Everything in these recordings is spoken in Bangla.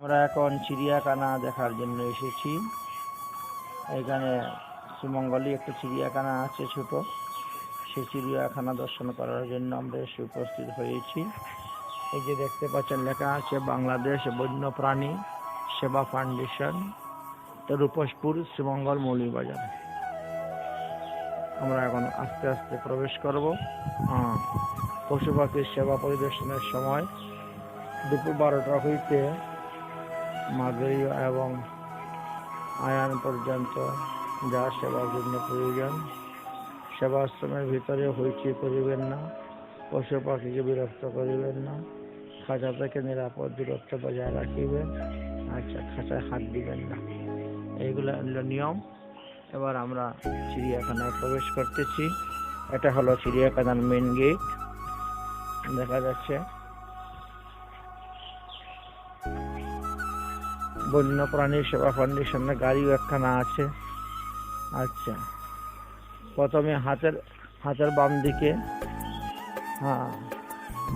আমরা এখন চিড়িয়াখানা দেখার জন্য এসেছি। এখানে শ্রীমঙ্গলে একটা চিড়িয়াখানা আছে ছোট, সেই চিড়িয়াখানা দর্শন করার জন্য আমরা এসে উপস্থিত হয়েছি। এই যে দেখতে পাচ্ছেন লেখা আছে বাংলাদেশ বন্যপ্রাণী সেবা ফাউন্ডেশন, রূপসপুর, শ্রীমঙ্গল, মৌলভীবাজার। আমরা এখন আস্তে আস্তে প্রবেশ করব। পশু পাখির সেবা পরিদর্শনের সময় দুপুর 12টা হইতে মাগরিব এবং আয়ান পর্যন্ত যা সেবার জন্য প্রয়োজন, সেবাশ্রমের ভিতরে হইচই করিবেন না, পশু পাখিকে বিরক্ত করিবেন না, খাঁচা থেকে নিরাপদ দূরত্ব বজায় রাখিবেন, খাঁচায় হাত দিবেন না, এইগুলো হলো নিয়ম। এবার আমরা চিড়িয়াখানায় প্রবেশ করতেছি। এটা হলো চিড়িয়াখানার মেন গেট, দেখা যাচ্ছে। বন্যপ্রাণী সেবা ফাউন্ডেশনের গাড়িও একখানা আছে। আচ্ছা, প্রথমে হাতের বাম দিকে,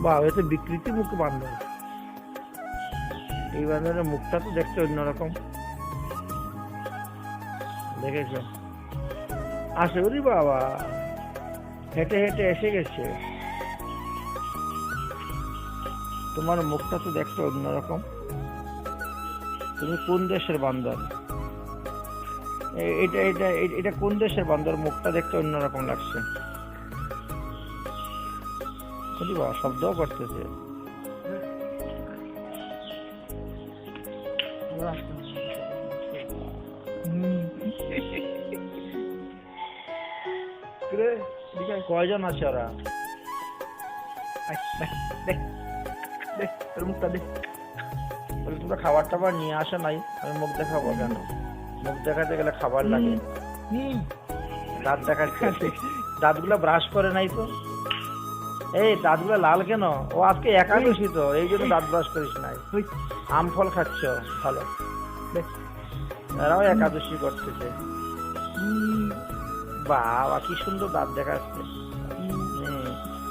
বা এতে বিকৃতি মুখ বান্দর। এই বান্দরের মুখটা তো দেখতে অন্যরকম, দেখেছ? আসে ওরে বাবা, হেঁটে হেঁটে এসে গেছে। তোমার মুখটা তো দেখতে অন্যরকম। তুমি কোন দেশের বান্দর? এটা কোন দেশের বান্দর? মুখটা দেখতে অন্যরকম লাগছে। শব্দও করতেছে। কয়জন আছে ওরা? মুখটা দেখ। তোমরা খাবার টাবার নিয়ে আসে নাই, আমি মুখ দেখাবো কেন? মুখ দেখাতে গেলে খাবার লাগে। দাঁত দেখাচ্ছে, দাঁতগুলো ব্রাশ করে নাই তো। এই দাঁতগুলো লাল কেন? ও আজকে একাদশী তো, এই জন্য দাঁত ব্রাশ করিস নাই। আম ফল খাচ্ছ, ভালো। এরাও একাদশী করতেছে। বাবা কি সুন্দর দাঁত দেখাচ্ছে।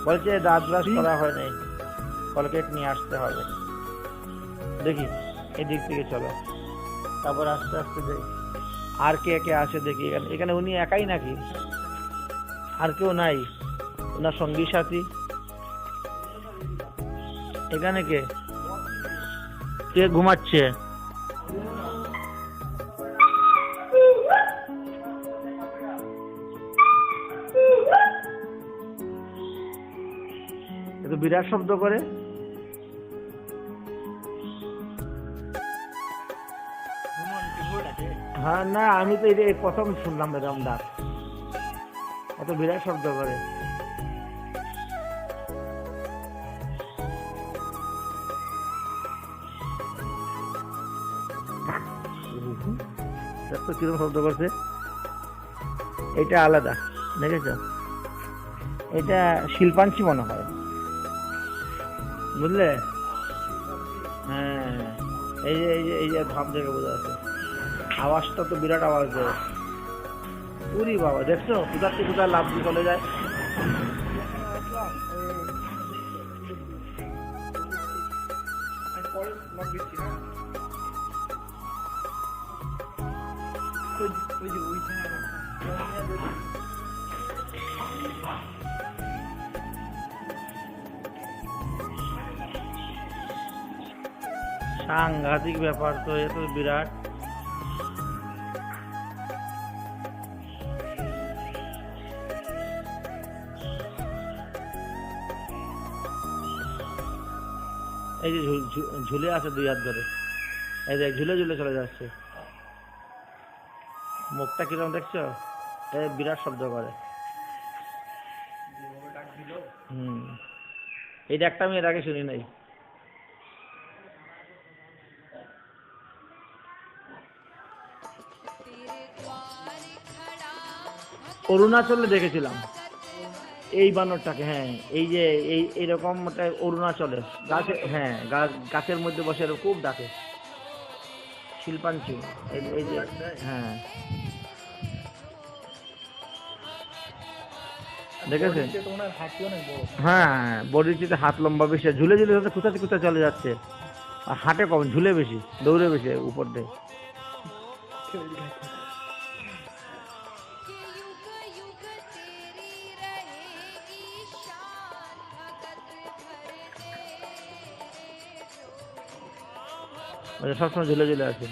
বলছে দাঁত ব্রাশ করা হয় নাই, কলগেট নিয়ে আসতে হবে। দেখি এদিক থেকে চলো, তারপর আস্তে আস্তে দেখি আর কে কে আসে দেখি। এখানে উনি একাই নাকি? আর কেউ নাই? ওনার সঙ্গী সাথী? এখানে কে কে ঘুমাচ্ছে? এত বিরাট শব্দ করে। হ্যাঁ, না আমি তো এটা প্রথম শুনলাম এরকম ডাক, এত বিরাট শব্দ করে। কিরকম শব্দ করছে? এটা আলাদা, দেখেছ? এটা শিল্পাঞ্চি মনে হয়, বুঝলে? হ্যাঁ, এই যে ভাব দেখে বোঝা যাচ্ছে। আওয়াজটা তো বিরাট আওয়াজ দেয়। পুরি বাবা, দেখছো কোথার থেকে কোথায় লাভ দিয়ে চলে যায়। সাংঘাতিক ব্যাপার তো, এ তো বিরাট। এই যে ঝুলে আছে দুই হাত ধরে, এই যে ঝুলে ঝুলে চলে যাচ্ছে। মুখটা কিরকম দেখছো? বিরাট শব্দ করে। এই ডাকটা আমি এর আগে শুনি নাই। অরুণাচলে দেখেছিলাম এই বানরটাকে। হ্যাঁ, এই যে এইরকম অরুণাচলে গাছে, হ্যাঁ গাছের মধ্যে বসে খুব ডাকে, শিল্পাঞ্চি। এই যে হ্যাঁ, দেখেছেন? হ্যাঁ, বডির চেয়ে হাত লম্বা বেশি, ঝুলে ঝুলে কোথাতে কোথায় চলে যাচ্ছে। আর হাঁটে কম, ঝুলে বেশি, দৌড়ে বেশি উপর দিয়ে। সবসময় ঝুলে ঝুলে আছে।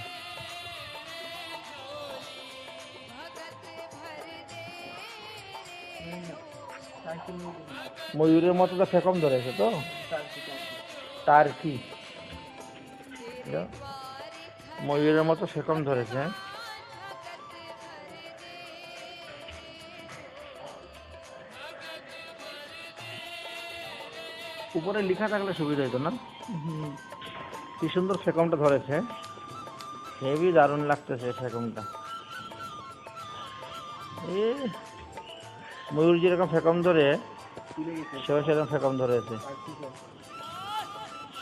ময়ূরের মতো তো ফেকম ধরেছে তো, টার্কি, ময়ূরের মতো ফেকম ধরেছে। উপরে লেখা থাকলে সুবিধা হতো না? কি সুন্দর ফেকমটা ধরেছে, হেভি দারুণ লাগতেছে ফেকমটা। এ ময়ূর যেরকম ফেকম ধরে সেও সেরকম ফেকম ধরেছে,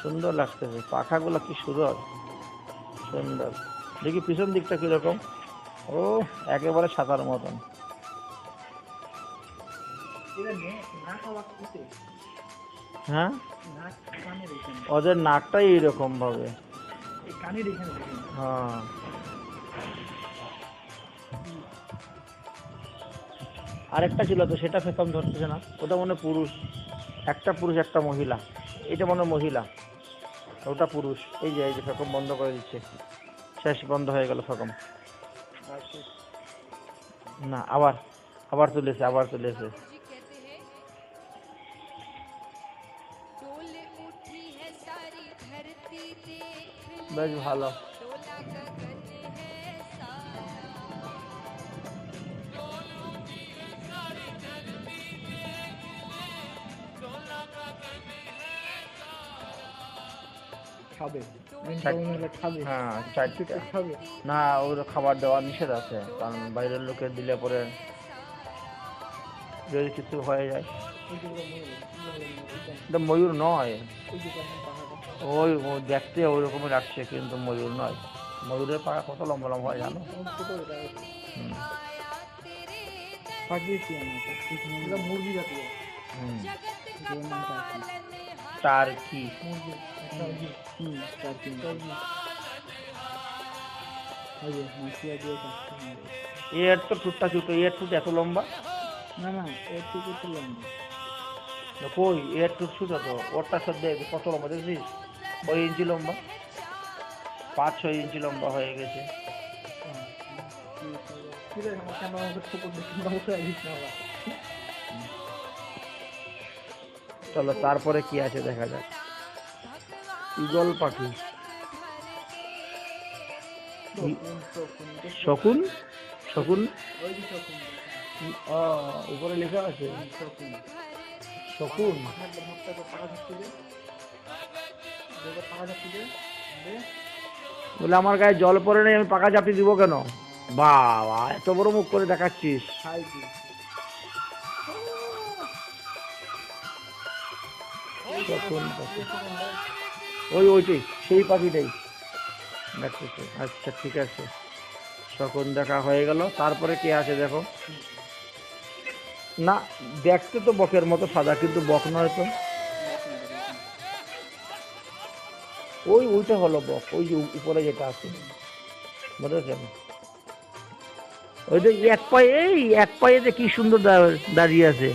সুন্দর লাগতেছে। পাখাগুলো কি সুন্দর সুন্দর। দেখি পিছন দিকটা কিরকম, ও একেবারে সাদার মতন। হ্যাঁ, ওদের নাকটাই এইরকম ভাবে। হ্যাঁ, আরেকটা ছিল তো, সেটা ফেকম ধরতেছে না, ওটা মনে পুরুষ। একটা পুরুষ একটা মহিলা, এটা মনে মহিলা, ওটা পুরুষ। এই যে ফেকম বন্ধ করে দিচ্ছে, শেষ, বন্ধ হয়ে গেল ফেকম। না, আবার আবার তুলেছে, আবার তুলেছে। বেশ ভালো। না, ওর খাবার দেওয়া নিষেধ আছে, কারণ বাইরের লোকের দিলে পরে যদি কিছু হয়ে যায়। এটা ময়ূর নয়, ওই দেখতে ওই রকমই লাগছে, কিন্তু ময়ূর নয়। ময়ূরের পাখা কত লম্বা লম্বা হয় জানো? মুরগি জাতীয় টার্কি। এর তো ঠুটটা ছোট, এর ঠুট এত লম্বা না। না, এর ঠুট একটু লম্বা। কই, এর ঠুট ছোট তো, ওরটা সদ্যে কত লম্বা দেখছিস? 6 ইঞ্চি লম্বা, 5-6 ইঞ্চি লম্বা হয়ে গেছে। চলো তারপরে কি আছে দেখা যাক। ঈগল পাখি, শকুন, শকুন উপরে লেখা আছে শকুন। বলে আমার গায়ে জল পড়ে নেই, আমি পাকা চাপটি দিব কেন? বাবা, এত বড় মুখ করে দেখাচ্ছিস। ওইটাই, সেই পাখিটাই দেখতেছে। আচ্ছা ঠিক আছে, শকুন দেখা হয়ে গেল। তারপরে কে আছে দেখো। না, দেখতে তো বকের মতো সাদা, কিন্তু বক নয় তো। ওইটা হলো বক, ওই যে উপরে যেটা আছে, বুঝেছেন? ওই যে এক পায়ে যে কি সুন্দর দাঁড়িয়ে আছে,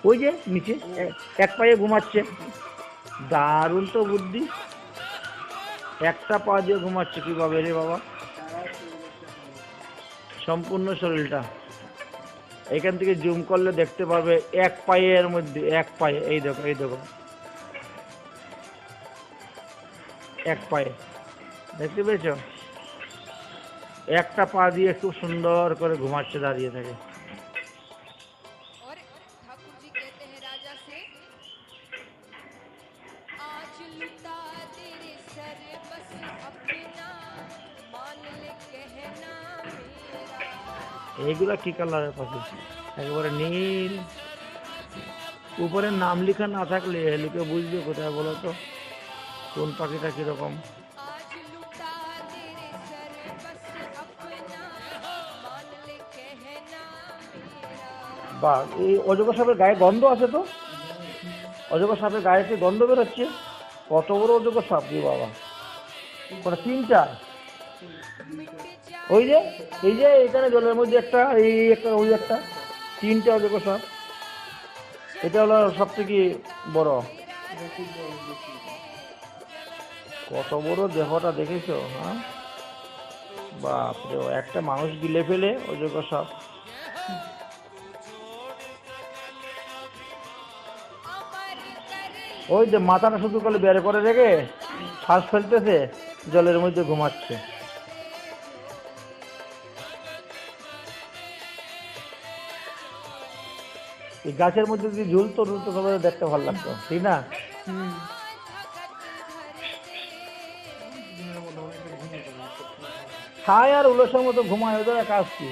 ওই যে নিচে এক পায়ে ঘুমাচ্ছে, দারুণ তো বুদ্ধি। একটা পা দিয়ে ঘুমাচ্ছে কিভাবে রে বাবা? সম্পূর্ণ শরীরটা, এখান থেকে জুম করলে দেখতে পাবে এক পায়ের মধ্যে, এক পায়ে, এই দেখো এই দেখো, এক পায়ে, দেখতে পেয়েছ? একটা পা দিয়ে খুব সুন্দর করে ঘুমাচ্ছে, দাঁড়িয়ে থাকে। এইগুলা কি কালারের পাখি? একেবারে নীল। উপরে নাম লেখা না থাকলে লোকে বুঝবে কোথায় বলো তো কোন পাখিটা কিরকম। বা এই অজগর সাপের গায়ে গন্ধ আছে তো, অজগর সাপের গায়ে গন্ধ বেরোচ্ছে। কত বড় অজগর সাপ রে বাবা, ওটা তিনটা। ওই যে এই যে এখানে জলের মধ্যে একটা, এই একটা, ওই একটা, তিনটা অজগর সাপ। এটা হলো সব থেকে বড়। কত বড় দেহটা দেখেছো? হ্যাঁ বাপরে, একটা মানুষ গিলে ফেলে অজগর সাপ। ওই যে মাথাটা শুধু করে বের করে রেখে শ্বাস ফেলতেছে, জলের মধ্যে ঘুমাচ্ছে। এই গাছের মধ্যে যদি ঝুলতো ঝুলতো তবে দেখতে ভালো লাগতো, ঠিক না? খায় আর উলসের মতো ঘুমায়, ওদের কাজ কি?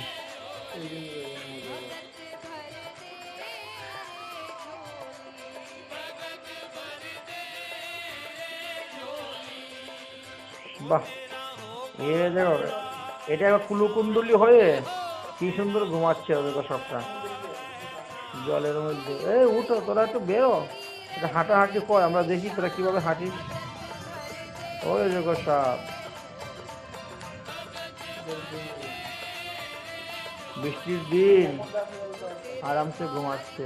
বাহ, এ দেখো, এটা এবার কুলুকুণ্ডলি হয়ে কি সুন্দর ঘুমাচ্ছে ওদের সবটা জলের মধ্যে। এই উঠো, তোরা একটু বেরো, এটা হাঁটাহাঁটি কর, আমরা দেখি তোরা কিভাবে হাঁটিস। ওই দেখো সাপ, বৃষ্টির দিন আরামসে ঘুমাচ্ছে।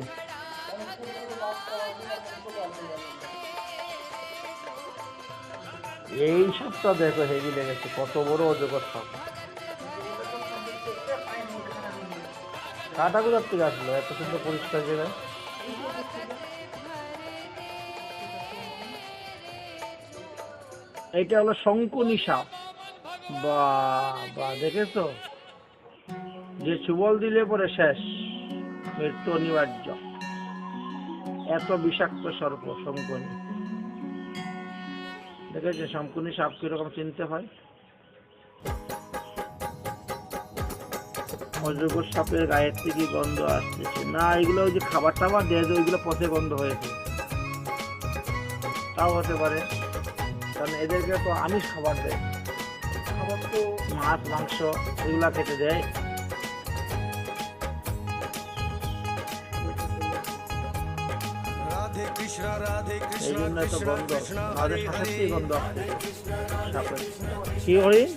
এই সাপটা দেখো হেভি লেগেছে, কত বড় অজগর সাপ। কাটা কোথার থেকে আসলো এত সুন্দর পরিষ্কার জায়গায়? এইটা হলো শঙ্কুনি সাপ। বা দেখেছো, যে সুবল দিলে পরে শেষ, মৃত্যু অনিবার্য। এত বিষাক্ত সর্প শঙ্কুনি। দেখেছো শঙ্কুনি সাপ কিরকম চিনতে হয়? অজগর সাপের গায়ের থেকে গন্ধ আসতেছে না, এগুলো ওই যে খাবার টাবার দেয়, ওইগুলো পচে গন্ধ হয়েছে, তাও হতে পারে, কারণ এদেরকে তো আমিষ খাবার দেয়, খাবার তো মাছ মাংস এগুলা খেতে দেয়। এই জন্য এত গন্ধ, আমাদের শ্বাসের গন্ধ সাপের। কি হরিণ?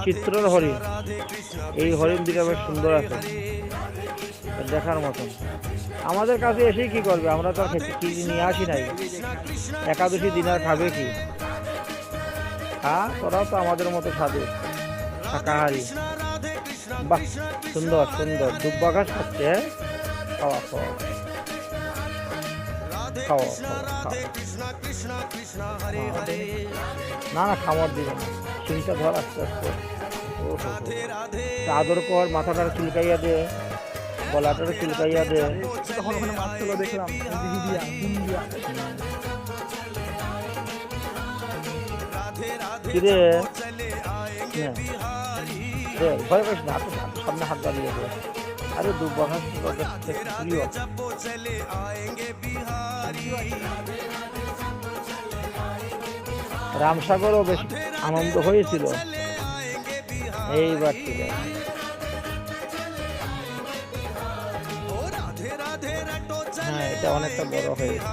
চিত্রের হরিণ। এই হরিণ দিকে বেশ সুন্দর আছে, দেখার মতন। আমাদের কাছে এসেই কি করবে, আমরা তো কি নিয়ে আসি নাই, একাদশী দিন আর খাবে কি? হ্যাঁ, তোরাও তো আমাদের মতো সাধু শাকাহারি। বাহ, সুন্দর সুন্দর দুব্বা ঘাস খাচ্ছে। খাওয়া খাওয়া খাওয়া না না, খাবার দিবে না, চিন্তা ধর আস্তে আস্তে। আদর কর, মাথাটা চুলকাইয়া দে, গলাটা চুলকাইয়া দে। তখন ওখানে মাছ ছিল দেখলাম, কিরে ভয় পাইস না, সামনে হাত বাড়িয়ে দে। আরে দুব্বা ঘাস প্রিয়। রামসাগরও বেশ আনন্দ হয়েছিল এইবার। ঠিক আছে, হ্যাঁ এটা অনেকটা বড় হয়েছে।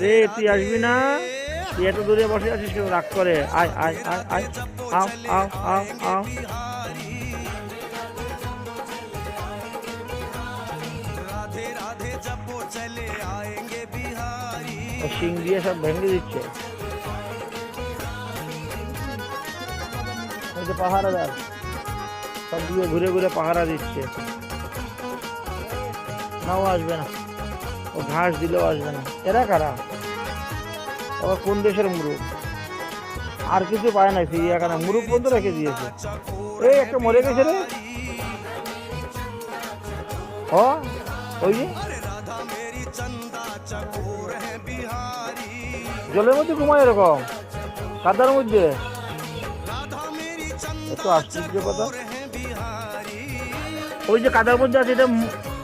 রে তুই আসবি না? তুই এত দূরে বসে আছিস কেউ? রাগ করে। আয় আয় আয় আয়, আও আও আও আও। শিং দিয়ে সব ভেঙে দিচ্ছে। পাহারাদার সব দিয়ে ঘুরে ঘুরে পাহারা দিচ্ছে। নাও আসবে না, ও ঘাস দিলেও আসবে না। এরা কারা? আবার কোন দেশের মুরুখ? আর কিছু পায় না, চিড়িয়াখানা মুরুখ পর্যন্ত রেখে দিয়েছে। এই একটা মরে গেছে রে। ও ওই যে জলের মধ্যে ঘুমায় এরকম, কাদার মধ্যে। এত আশ্চর্য কথা। ওই যে কাদার মধ্যে আছে, এটা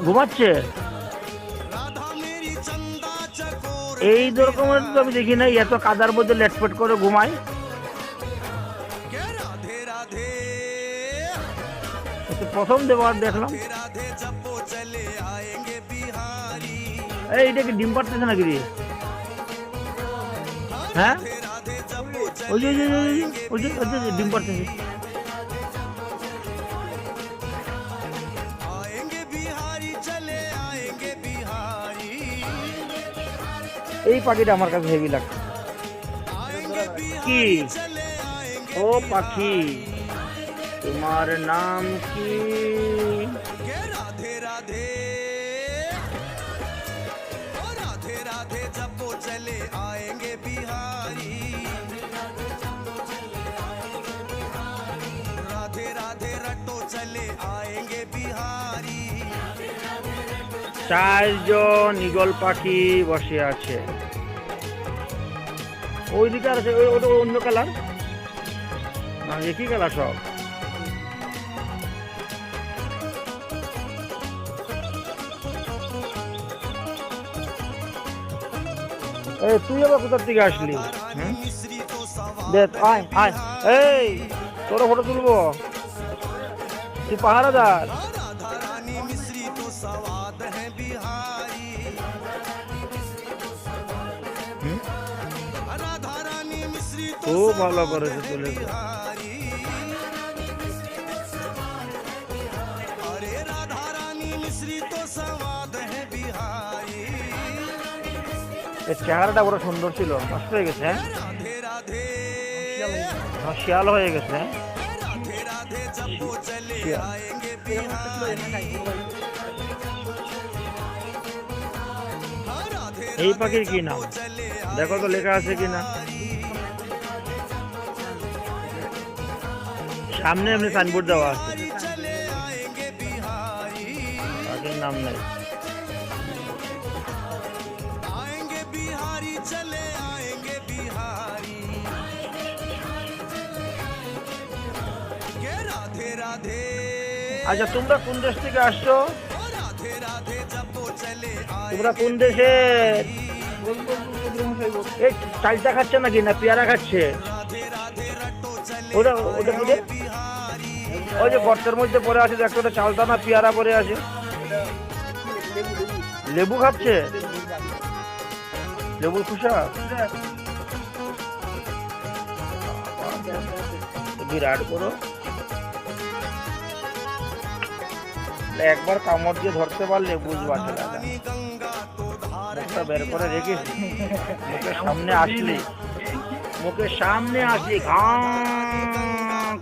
ঘুমাচ্ছে। এই রকমের তো আমি দেখি নাই, এত কাদার মধ্যে লেটপেট করে ঘুমায়। প্রথম দেবার দেখলাম। এই এটা কি ডিম পাড়তেছে নাকি রে? হ্যাঁ ওই যে ডিম পাড়তেছে। এই পাখিটা আমার কাছে হেভি লাগছে। কি ও পাখি, তোমার নাম কি? राधे राधे राधे राधे जब वो चले आएंगे बिहारी, राधे राधे रटो चले आएंगे बिहारी। চারজন ঈগল পাখি বসে আছে। ওইদিকে আছে ওটা অন্য কালার না, একই কালার সব। তুই আবার কোথার থেকে আসলি? দেখ আয় আয়, এই তোর ফটো তুলবো, তুই পাহারাদার। খুব ভালো করেছে তুলেছে। চেহারাটা বড় সুন্দর ছিল, নষ্ট হয়ে গেছে। হ্যাঁ শিয়াল হয়ে গেছে। এই পাখির কি নাম দেখো তো, লেখা আছে কিনা। সামনে এমনি সাইনবোর্ড দেওয়া আছে, পাখির নাম নেই। আচ্ছা তোমরা কোন দেশ থেকে আসছো? তোমরা কোন দেশের? এই চালটা খাচ্ছে নাকি না পেয়ারা খাচ্ছে? ওটা ওটা ওই যে গর্তের মধ্যে পড়ে আছে দেখো, ওটা চালটা না পেয়ারা পড়ে আছে। লেবু খাচ্ছে, লেবুর খোসা। বিরাট করো, একবার কামড় দিয়ে ধরতে পারলে বুঝবা ছেলেটা। মুখটা বের করে রেখেছি, মুখের সামনে আসলে ঘা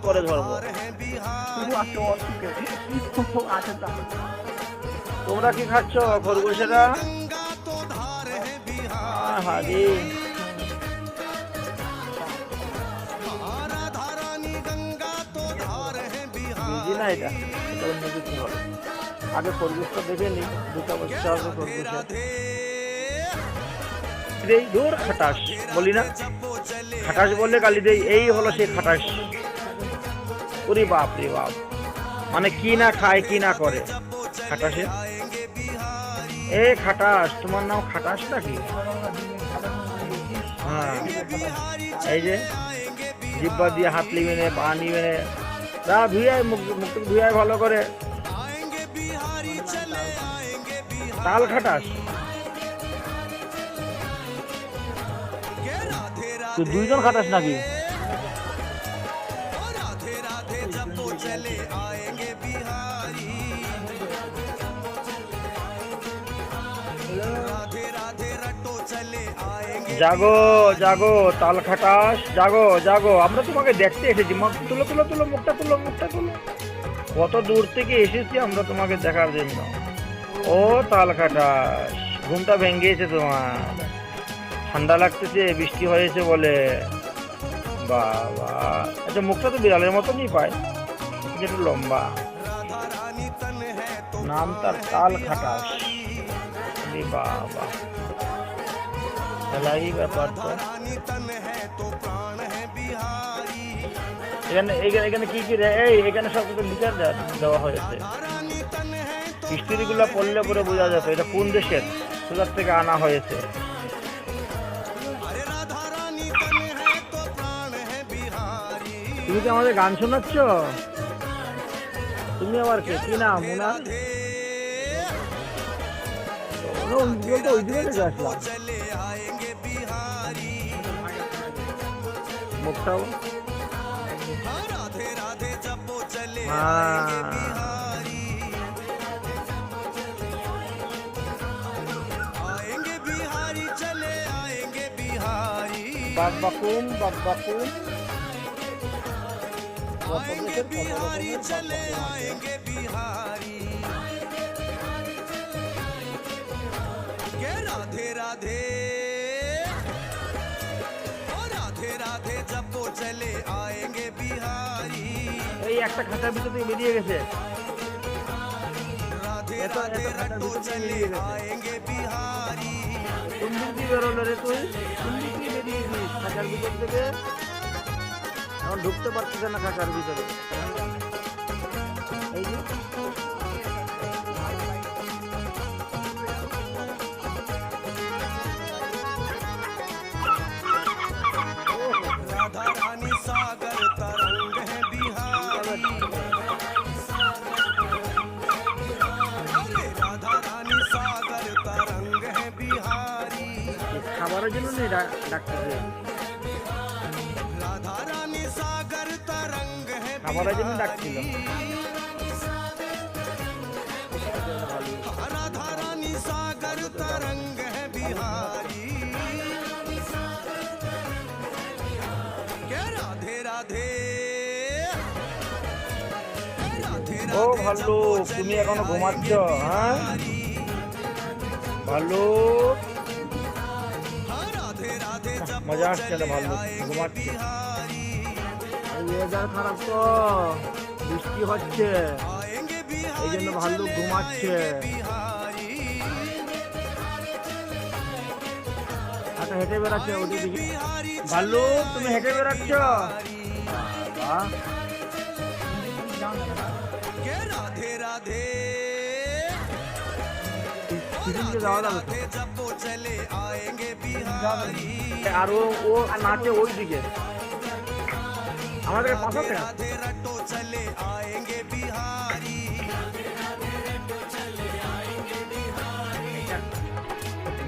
করে ধরবো। তোমরা কি খাচ্ছ খরগোশেরা? হারি বুঝি না, এটা অন্য কিছু হবে। আগে খরগোশটা দেখে নি, দুটো বাচ্চা হবে খরগোশের। এই দূর খাটাস বলি না, খাটাস বললে গালি দেই। এই হলো সেই খাটাস। ওরে বাপ রে বাপ, মানে কি না খায় কি না করে খাটাসে। এ খাটাস, তোমার নাম খাটাস নাকি? হ্যাঁ এই যে জিব্বা দিয়ে হাত লিবে নে, পা নিবে নে, তা ধুয়ায় মুখ ধুয়ায় ভালো করে। তাল খাটাস তুই, দুইজন খাটাস নাকি? জাগো জাগো তাল খাটাস, জাগো জাগো, আমরা তোমাকে দেখতে এসেছি। তুলো তুলো তুলো, মুখটা তুলো, মুখটা তুলো। কত দূর থেকে এসেছি আমরা তোমাকে দেখার জন্য। ও তাল খাটাস, ঘুমটা ভেঙেছে তোমার, ঠান্ডা লাগতেছে, বৃষ্টি হয়েছে বলে। বাবা, আচ্ছা মুখটা তো বিড়ালের মতনই পায়, যেটা লম্বা। নাম তার তাল খাটাস। বাবা খেলাই ব্যাপার তো। এখানে কি কি এখানে সব কিছু লিখে দেওয়া হয়েছে। হিস্ট্রি গুলো পড়লে পরে বোঝা যাবে এটা কোন দেশের, কোথার থেকে আনা হয়েছে। তুমি কি আমাদের গান শোনাচ্ছ? তুমি আবার কে, কি নাম? মুনা আমরা ওই দিকে আসলাম चले आएंगे बिहारी মুখটাও हाँ, राधे राधे जपो चले हाँ। आएंगे बिहारी आएंगे बिहारी चले आएंगे बिहारी বাকবাকুম आएंगे बिहारी चले आएंगे बिहारी के राधे राधे ओ राधे राधे जपो चले आएंगे बिहारी এই একটা খাঁচার ভিতর থেকে বেরিয়ে গেছে राधे ये तो राधे खाता रटो बिल्कुल चले नहीं है। आएंगे बिहारी কোন দিক দিয়ে বেরোলো রে তুই কোন দিক দিয়ে বেরিয়েছিস খাঁচার ভিতর থেকে এখন ঢুকতে পারছিস না খাঁচার ভিতরে এই যে राधा रानी सागर तरंग है बिहारी अरे राधा रानी सागर तरंग है बिहारी খাবারের জন্য নেই ডাক্তার राधा रानी सागर तरंग है খাবারের জন্য ডাকছিল हाँ, राधा रानी सागर तरंग है बिहारी के राधे राधे राधे ও राधे ভাল্লুক তুমি এখনো ঘুমাচ্ছ হ্যাঁ ভাল্লুক हाँ, राधे राधे जपो मजा আসছে না चले ভাল্লুক आएंगे ঘুমাচ্ছে बिहारी ওয়েদার খারাপ তো বৃষ্টি হচ্ছে आएंगे এই बिहारी জন্য ভাল্লুক चले ঘুমাচ্ছে आएंगे बिहारी আচ্ছা হেঁটে বেড়াচ্ছে ওদিকে দিকে बिहारी ভাল্লুক তুমি হেঁটে বেড়াচ্ছ বাহ के राधे राधे সিজনকে যাওয়া যাবে তো। राधे जपो चले आएंगे बिहारी আর ও নাচে ওই দিকে আমাদের পাশাতে राधे रटो चले आएंगे बिहारी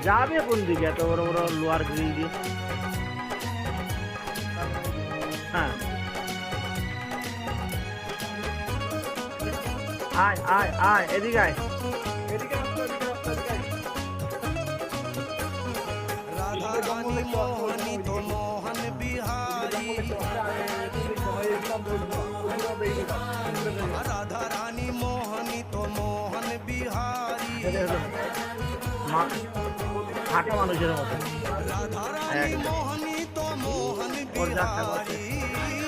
যাবে কোন দিকে এত বড় বড় লোহার গ্রিল দিয়ে হ্যাঁ আয় আয় আয় এদিকে আয় राधा रानी मोहनी तो मोहन बिहारी राधा रानी मोहनी तो मोहन बिहारी ফাটা মানুষের মতো राधा रानी मोहनी तो मोहन और जाता बात है। बिहारी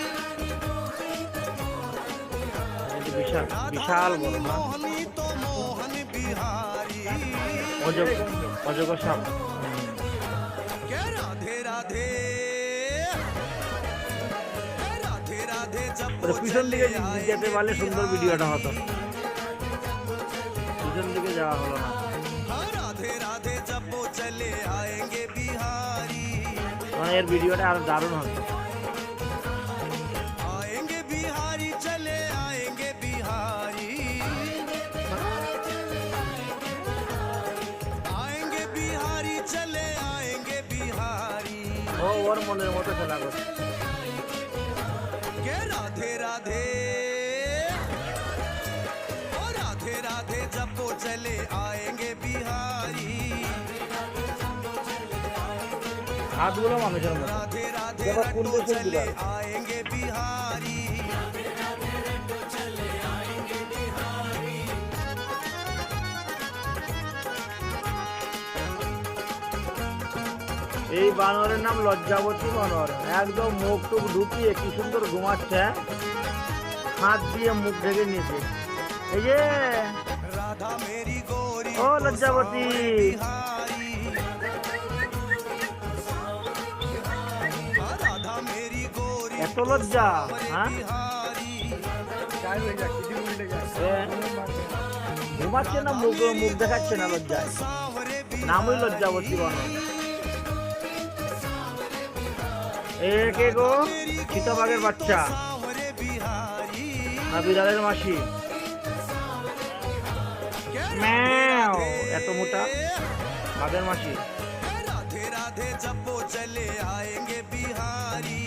বিশাল বিশাল বড় না मोहनी तो मोहन बिहारी অজগর সাপ के राधे राधे राधे राधे ওর जपो পিছন দিকে चले যেতে পারলে সুন্দর ভিডিওটা হতো পিছন দিকে যাওয়া হলো না हाँ, राधे राधे जपो चले आएंगे बिहारी মানে এর ভিডিওটা আরো দারুণ হবে आएंगे बिहारी चले आएंगे बिहारी आएंगे बिहारी चले आएंगे बिहारी ও ওর মনের মতো খেলা করছে के राधे राधे ओ राधे राधे जपो चले आएंगे बिहारी হাতগুলো মানুষের মতো राधे राधे देखो, रटो कुंडे से चले जुड़ा। आएंगे बिहारी এই বানরের নাম লজ্জাবতী বানর একদম মুখ টুক ঢুকিয়ে কি সুন্দর ঘুমাচ্ছে হাত দিয়ে মুখ ঢেকে নিয়েছে এই যে राधा मेरी गोरी ও লজ্জাবতী बिहारी हाँ, राधा मेरी गोरी এত লজ্জা হ্যাঁ बिहारी এ, ঘুমাচ্ছে না মুখ মুখ দেখাচ্ছে না লজ্জায় सांवरे নামই লজ্জাবতী বানর এ কে গো চিতাবাঘের বাচ্চা सांवरे बिहारी না বিড়ালের মাসি ম্যাও এত মোটা কাদের মাসি? राधे राधे जपो चले आएंगे बिहारी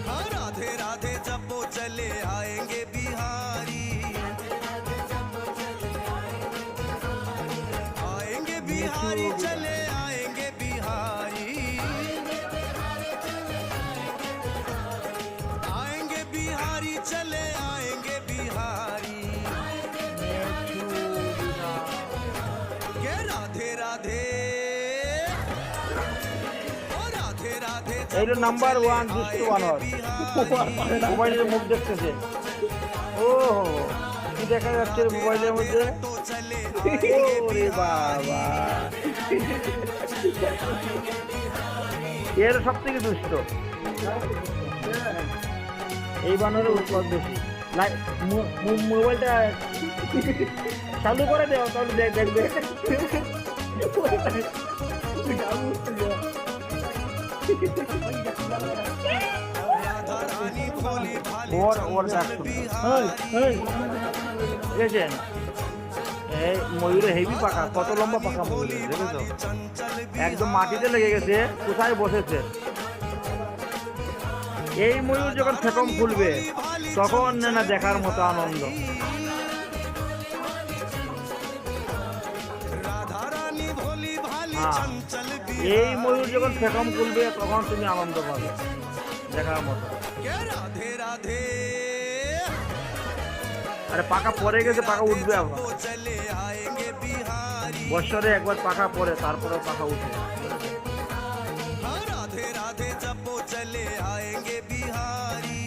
हाँ राधे राधे जपो चले आएंगे बिहारी आएंगे बिहारी चले आएंगे बिहारी आएंगे बिहारी चले आएंगे बिहारी के राधे राधे ओ राधे राधे এইটা নাম্বার 1 দুষ্টু বানর মোবাইলের মুখ দেখতেছে। ও কি দেখা যাচ্ছে রে মোবাইলের মধ্যে? तो चले ওরে বাবা, এর সব থেকে দুষ্ট এই বানরের উৎপাদ বেশি। মোবাইলটা চালু করে দেও তাহলে দেখবে। राधा रानी भोली भाली ওর ডাক দেখেছেন? এই ময়ূরে হেভি পাকা, কত লম্বা পাকা ময়ূর দেখেছো? चंचल একদম মাটিতে লেগে গেছে, কোথায় বসেছে। এই ময়ূর যখন ফেটম খুলবে তখন না দেখার মতো আনন্দ। राधा रानी भोली भाली हाँ। चंचल এই ময়ূর যখন ফেটম খুলবে তখন তুমি আনন্দ পাবে দেখার মতো। के राधे राधे আরে পাকা পরে গেছে, পাকা উঠবে আবার। वो चले आएंगे बिहारी বছরে একবার পাকা পরে, তারপরে পাকা উঠে। हाँ राधे राधे जपो चले आएंगे बिहारी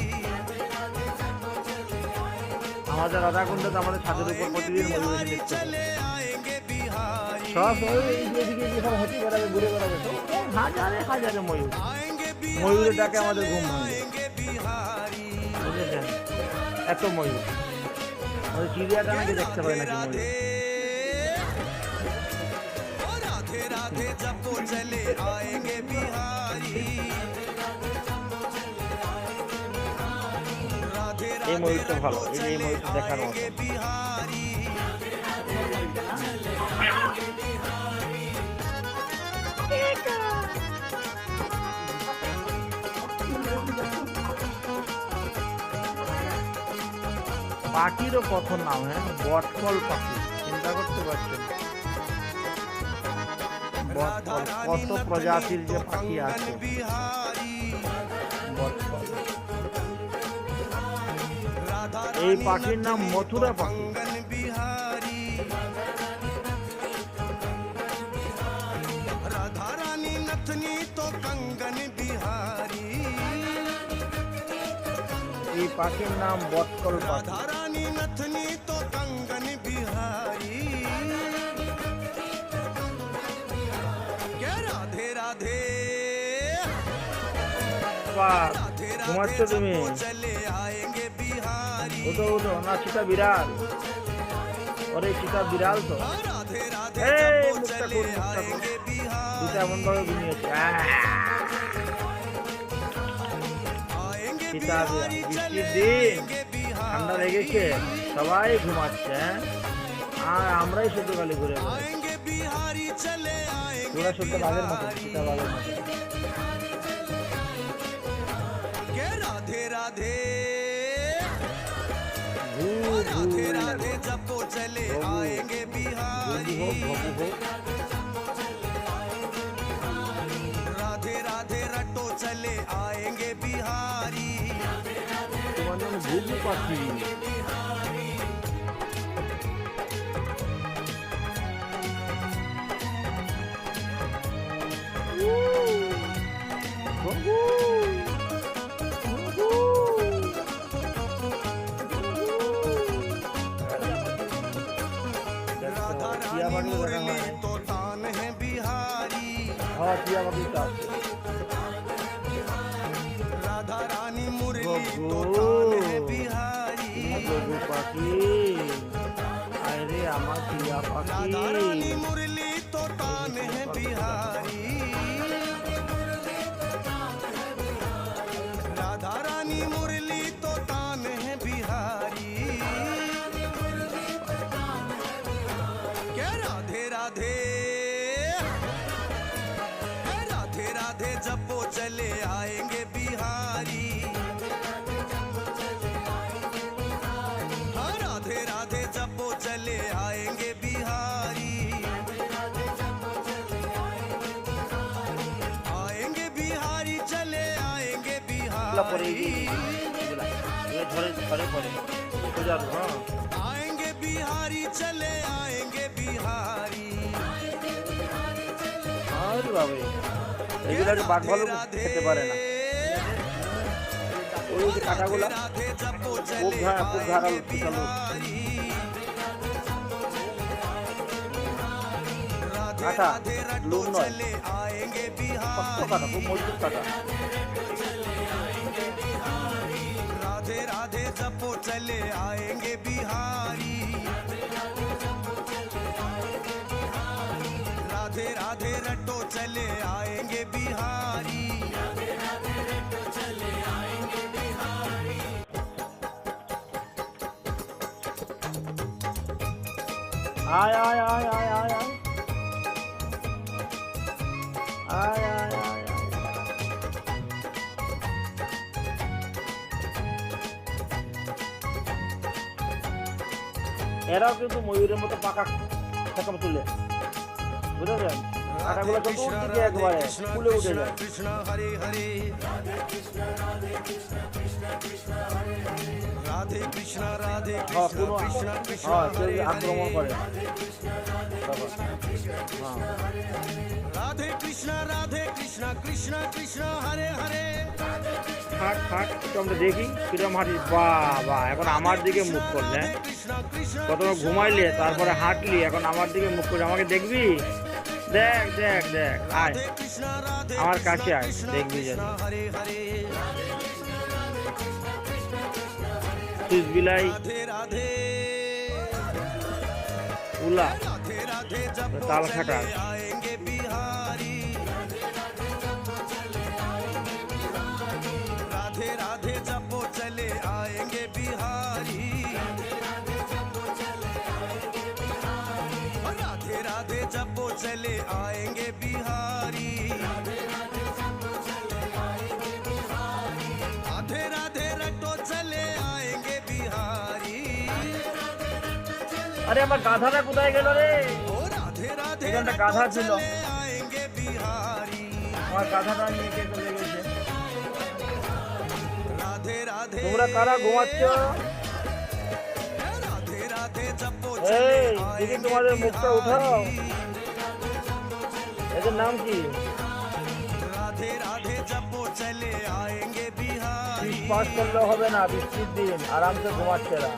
আমাদের রাধাকুণ্ডতে আমাদের ছাদের উপর প্রতিদিন ময়ূর এসে দেখতে পাবে। चले आएंगे बिहारी সব ময়ূর এদিকে সব হেঁটে বেড়াবে, ঘুরে বেড়াবে, হাজারে হাজারে ময়ূর। आएंगे ময়ূরের बिहारी ডাকে আমাদের ঘুম ভাঙে, आएंगे बिहारी বুঝেছেন? এত ময়ূর আমাদের চিড়িয়াটা নাকি দেখতে পায় নাকি ময়ূর। ओ राधे राधे जपो चले आएंगे बिहारी राधे এই राधे ময়ূরটা ভালো, এই चले ময়ূরটা দেখার মতো। आएंगे बिहारी পাখিরও কত নাম, হ্যাঁ, বটফল পাখি, চিন্তা করতে পারছেন? বটফল, কত প্রজাতির যে পাখি আছে। बिहारी বটফল, राधा এই পাখির নাম মথুরা পাখি। कंगन बिहारी राधा रानी नथनी तो कंगन बिहारी এই পাখির নাম বটফল পাখি। राधा रानी नथनी तो कंगन बिहारी क्या राधे राधे বাহ, राधे ঘুমাচ্ছ राधे তুমি? जपो चले आएंगे बिहारी উঠো উঠো, না চিতা বিড়াল? ওরে চিতা বিড়াল তো। राधे राधे এই जपो মুখটা चले খুল, মুখটা খুল। आएंगे बिहारी দুটো এমন ভাবে ঘুমিয়েছে। आएंगे চিতা বিড়াল, बिहारी বৃষ্টির चले দিন, आएंगे बिहारी ঠান্ডা লেগেছে, সবাই ঘুমাচ্ছে, হ্যাঁ? আর আমরাই শুধু খালি ঘুরে বেড়াই। आएंगे बिहारी चले आएंगे তোরা শুদ্ধ বাঘের মতো, চিতা বাঘের মতো। के राधे राधे ঘু, ঘু, राधे राधे जपो चले घू, आएंगे ঘুঘু बिहारी হোক, ঘুঘু হোক। राधे राधे रटो चले आएंगे बिहारी তোমার নাম ঘুঘু পাখি। ঘুঘু, ঘুঘু। राधा টিয়া रानी পাখি দেখা मुरली হয়। तो तान है बिहारी হ্যাঁ, টিয়া পাখি তো আছে। राधा रानी मुरली ঘুঘু, तो तान है बिहारी ঘুঘু পাখি, আরে আমার টিয়া পাখি। राधा रानी मुरली तो तान है बिहारी राधा रानी मुरली तो तान है बिहारी राधे जपो चले आएंगे बिहारी। हाँ राधे राधे जपो चले आएंगे बिहारी। आएंगे बिहारी चले आएंगे बिहारी। आएंगे बिहारी चले आएंगे बिहारी। এগুলো বাঘ ভালো খেতে পারে না। ওই যে কাঁটাগুলো খুব ধারালো কাঁটা, লোম নয়, শক্ত কাঁটা, খুব মজবুত কাঁটা। राधे राधे जपो चले आएंगे बिहारी। राधे राधे रटो चले आएंगे बिहारी। आय आय आय आय आय आय आय आय आय आय। এরাও কিন্তু ময়ূরের মতো পাকা ঠেকাম তুলে, বুঝলেন? কাঁটাগুলো চতুর্দিকে একবারে ফুলে উঠে যায়। कृष्ण हरे हरे राधे कृष्ण राधे कृष्ण कृष्ण कृष्ण আক্রমণ করে। राधे कृष्ण कृष्ण कृष्ण हरे हरे। হাট হাট একটু আমরা দেখি কিরম হাঁটি। বাবা এখন আমার দিকে মুখ করলে, প্রথমে ঘুমাইলে তারপরে হাঁটলি, এখন আমার দিকে মুখ করে আমাকে দেখবি। দেখ দেখ দেখ, আয় আমার কাছে আয়, দেখবি যেন সুইচ বিলাই উলা তাল খাটা। राधे राधे जपो चले आएंगे बिहारी। राधे राधे जपो चले आएंगे बिहारी। राधे राधे रटो चले आएंगे बिहारी। আরে আমার গাধাটা কোথায় গেল রে? ओ राधे राधे এখানটা গাধা ছিল, आएंगे बिहारी। আমার গাধাটা নিয়ে কে চলে গেছে। राधे राधे তোমরা কারা ঘুমাচ্ছ? राधे राधे जपो এই দেখি তোমাদের মুখটা উঠাও। এদের নাম কি? राधे राधे जपो चले आएंगे बिहारी। পাস করলে হবে না, বৃষ্টির দিন আরামসে ঘুমাচ্ছে এরা।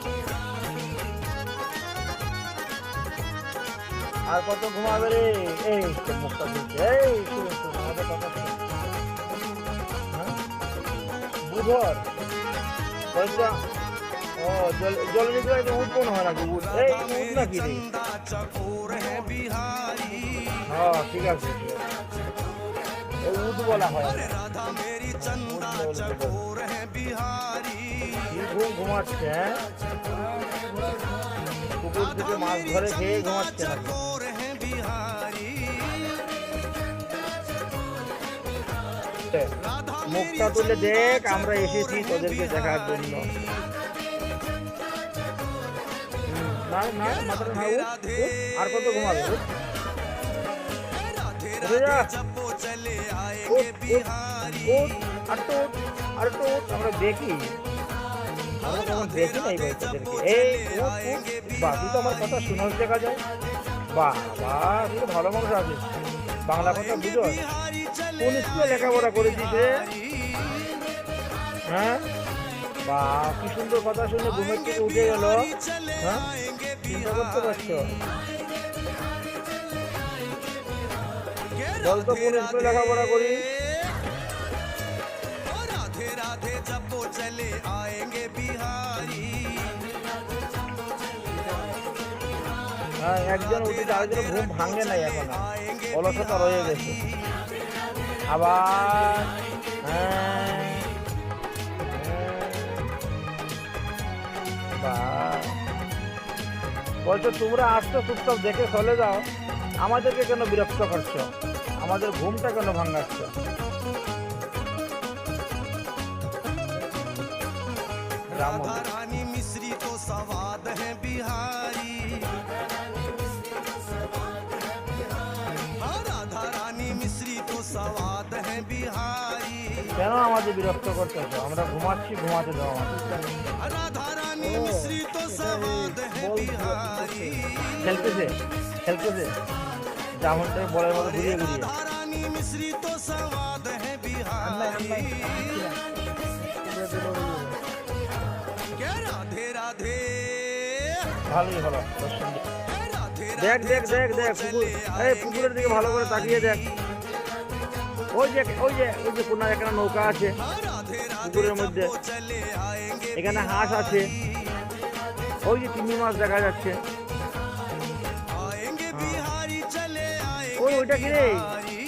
আর কত ঘুমাবে রে? এই তো মুখটা দিচ্ছে। এই শুনুন শুনুন আমাদের কথা শুনুন। হ্যাঁ? বুধর কয়েকটা ও জল নিতে উঠ কোন হয় নাকি? উঠ, এই উঠ নাকি রে? चंदा चकोर है बिहारी। হ্যাঁ ঠিক আছে, ঠিক আছে। ও উঠ বলা হয়। अरे राधा मेरी चंदा चकोर है बिहारी। কি ঘুমাচ্ছে? হ্যাঁ পুকুর থেকে মাছ ধরে খেয়ে ঘুমাচ্ছে নাকি? चकोर है बिहारी। राधा মুখটা তুলে দেখ, আমরা এসেছি তোদেরকে দেখার জন্য। না না মাথাটা না, উঠ, উঠ। আর কত ঘুমাবে? উঠ, राधे উঠে যা। जपो चले উঠ, आएंगे উঠ, बिहारी। উঠ, আর তো উঠ, আর তো উঠ, আমরা দেখি। আমরা কখন দেখি নাই ভাই তোদেরকে। এই উঠ, উঠ। বাহ, তুই তো আমার কথা শুনোস দেখা যায়। বাহ বাহ, তুই তো ভালো মানুষ আছিস, বাংলা কথা বুঝো। बिहारी चले কোন স্কুলে লেখাপড়া করেছিস রে? হ্যাঁ বাহ, কি সুন্দর কথা শুনে ঘুমের থেকে উঠে গেল। হ্যাঁ চিন্তা করতে পারছো? বল তো কোন স্কুলে লেখাপড়া করি? राधे राधे जपो चले आएंगे बिहारी। হ্যাঁ একজন উঠেছে, আরেকজন ঘুম ভাঙে নাই এখন, অলসতা রয়ে গেছে আবার। হ্যাঁ বাহ, বলছো তোমরা আসছো চুপচাপ দেখে চলে যাও, আমাদেরকে কেন বিরক্ত করছো? আমাদের ঘুমটা কেন ভাঙাচ্ছ? রাম राधा মন্দির। रानी मिश्री तो स्वाद है बिहारी हाँ, राधा रानी मिश्री तो स्वाद है बिहारी কেন আমাদের বিরক্ত করতেছো? আমরা ঘুমাচ্ছি, ঘুমাতে দাও আমাদের। राधा रानी मिश्री तो स्वाद है बिहारी খেলতেছে খেলতেছে জামনটাকে বলে বলে ঘুরিয়ে ঘুরিয়ে। राधा रानी मिश्री तो स्वाद है बिहारी क्या राधे राधे ভালোই হলো দর্শন দিয়ে। राधे দেখ দেখ দেখ দেখ পুকুর, এই পুকুরের দিকে ভালো করে তাকিয়ে দেখ। ওই যে ওই যে ওই যে কোনায় একটা নৌকা আছে राधे পুকুরের মধ্যে, चले आएंगे এখানে হাঁস আছে, ওই যে চিংড়ি মাছ দেখা যাচ্ছে। आएंगे बिहारी चले ওই आएंगे ওইটা কি রে? बिहारी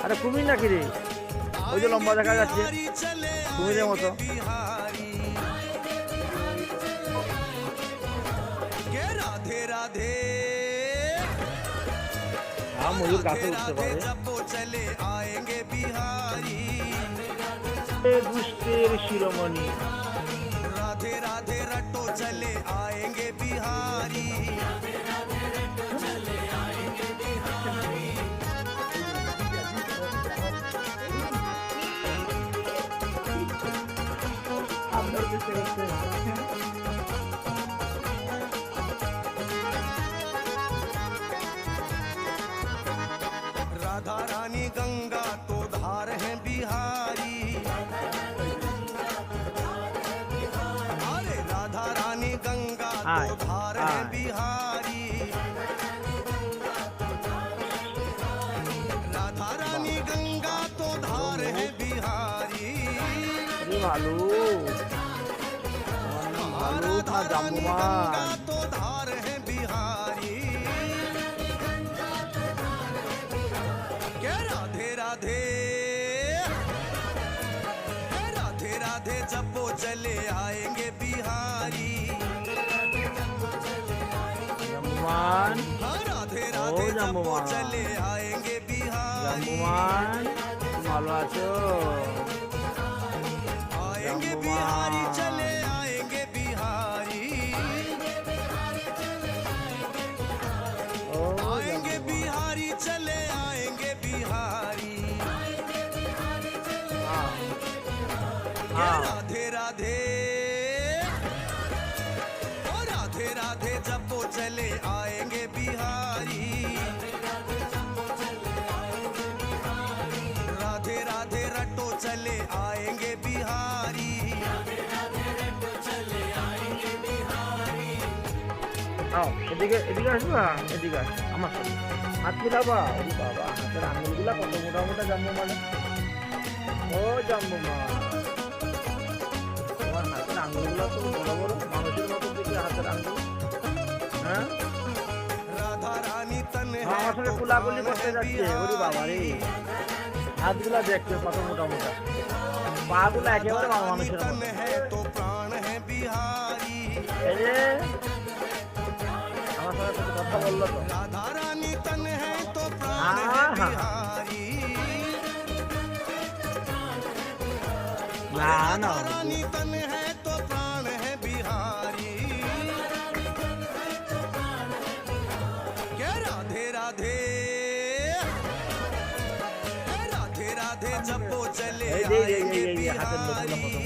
আরে কুমির নাকি রে? ওই যে লম্বা দেখা যাচ্ছে बिहारी चले কুমিরের মতো। बिहारी के राधे राधे হ্যাঁ ময়ূর গাছে উঠতে राधे পারে। जब वो चले आएंगे बिहारी এ দুষ্টের শিরোমণি। राधे राधे रटो चले आएंगे बिहारी राधा रानी गंगा तो धार है बिहारी अरे राधा रानी गंगा आय, तो धार है आय। बिहारी राधा रानी गंगा तो धार है बिहारी আরে ভালো ভালো राधा না रानी জাম্বুমান। गंगा तो धार है बिहारी क्या राधे राधे राधे राधे जब वो चले आएंगे बिहारी জাম্বুমান हाँ, राधे राधे जब वो জাম্বুমান। चले आएंगे बिहारी জাম্বুমান ভালো আছো? आएंगे জাম্বুমান। बिहारी चले आएंगे बिहारी ও आएंगे জাম্বুমান। बिहारी चले आएंगे बिहारी হ্যাঁ, क्या হ্যাঁ। राधे राधे ओ राधे राधे जब वो चले आएंगे बिहारी राधे राधे रटो चले आएंगे बिहारी আও, এদিকে এদিকে আসবা, এদিকে আস আমার সাথে হাত মিলাবা। ওরে বাবা, হাতের আঙুলগুলা কত মোটা মোটা জাম্বুমান। ও জাম্বুমান, তোমার হাতের আঙুলগুলা তো বড় বড়, মানুষের মতো দেখি হাতের আঙুল। হ্যাঁ राधा रानी तन হ্যাঁ, আমার সঙ্গে কুলাকুলি করতে যাচ্ছে। ওরে বাবা রে, হাতগুলা দেখছে কত মোটা মোটা, পাগুলা একেবারে মানুষের तन মতো। है तो प्राण है बिहारी এই যে আমার সঙ্গে কত কথা বললো তো। राधा रानी तन है तो प्राण है आहा। बिहारी না না राधा रानी तन है तो प्राण है बिहारी क्या राधे राधे राधे राधे जब वो चले এই যে এই आएंगे যে হাতের লোকগুলো बिहारी কত মোটা।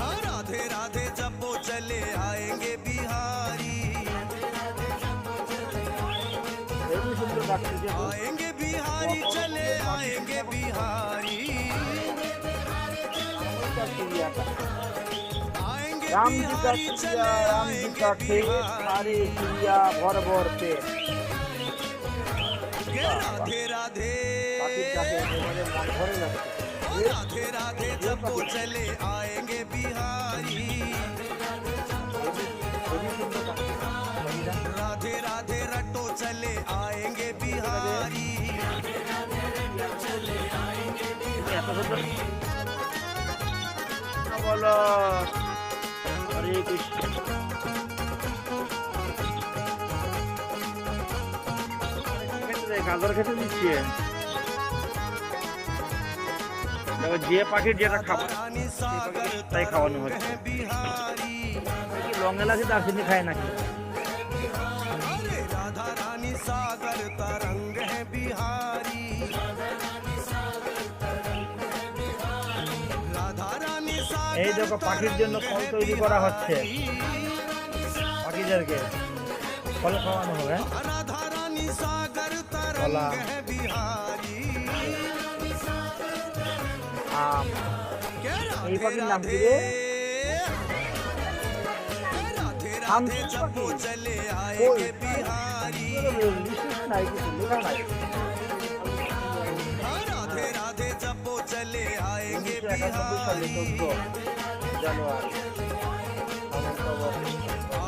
हाँ, राधे राधे जब वो चले आएंगे बिहारी এই সুন্দর ডাকছে যে आएंगे बिहारी चले आएंगे बिहारी आएंगे राम जी का बिहारी चिड़िया, चले राम जी आएंगे का खेत, बिहारी सारे चिड़िया भर भर पे। के राधे राधे পাখির ডাকে একেবারে মন ভরে যাচ্ছে। ओ राधे राधे जब वो चले आएंगे बिहारी খুবই সুন্দর ডাকছে। পাখিটা। राधे राधे रटो चले आएंगे बिहारी এত সুন্দর বলো। হরে কৃষ্ণ। গাজর খেতে দিচ্ছে। এবার যে পাখির যেটা খাবার সেই পাখির তাই খাওয়ানো হচ্ছে। লং এলাচি দারচিনি খায় নাকি? राधा रानी सागर तरंग है बिहारी, राधा रानी এই सागर দেখো পাখির জন্য ফল তৈরি করা হচ্ছে, পাখিদেরকে ফল খাওয়ানো হবে। राधा रानी सागर तरंग है बिहारी, আম, राधे এই পাখির নাম কি राधे রে? राधे আম राधे जब वो পাখি? चले কই? आएंगे बिहारी, বিশেষ নাই, কিছু লেখা নাই। राधे राधे जब वो चले आएंगे 1991 সালে बिहारी, 14 জানুয়ারি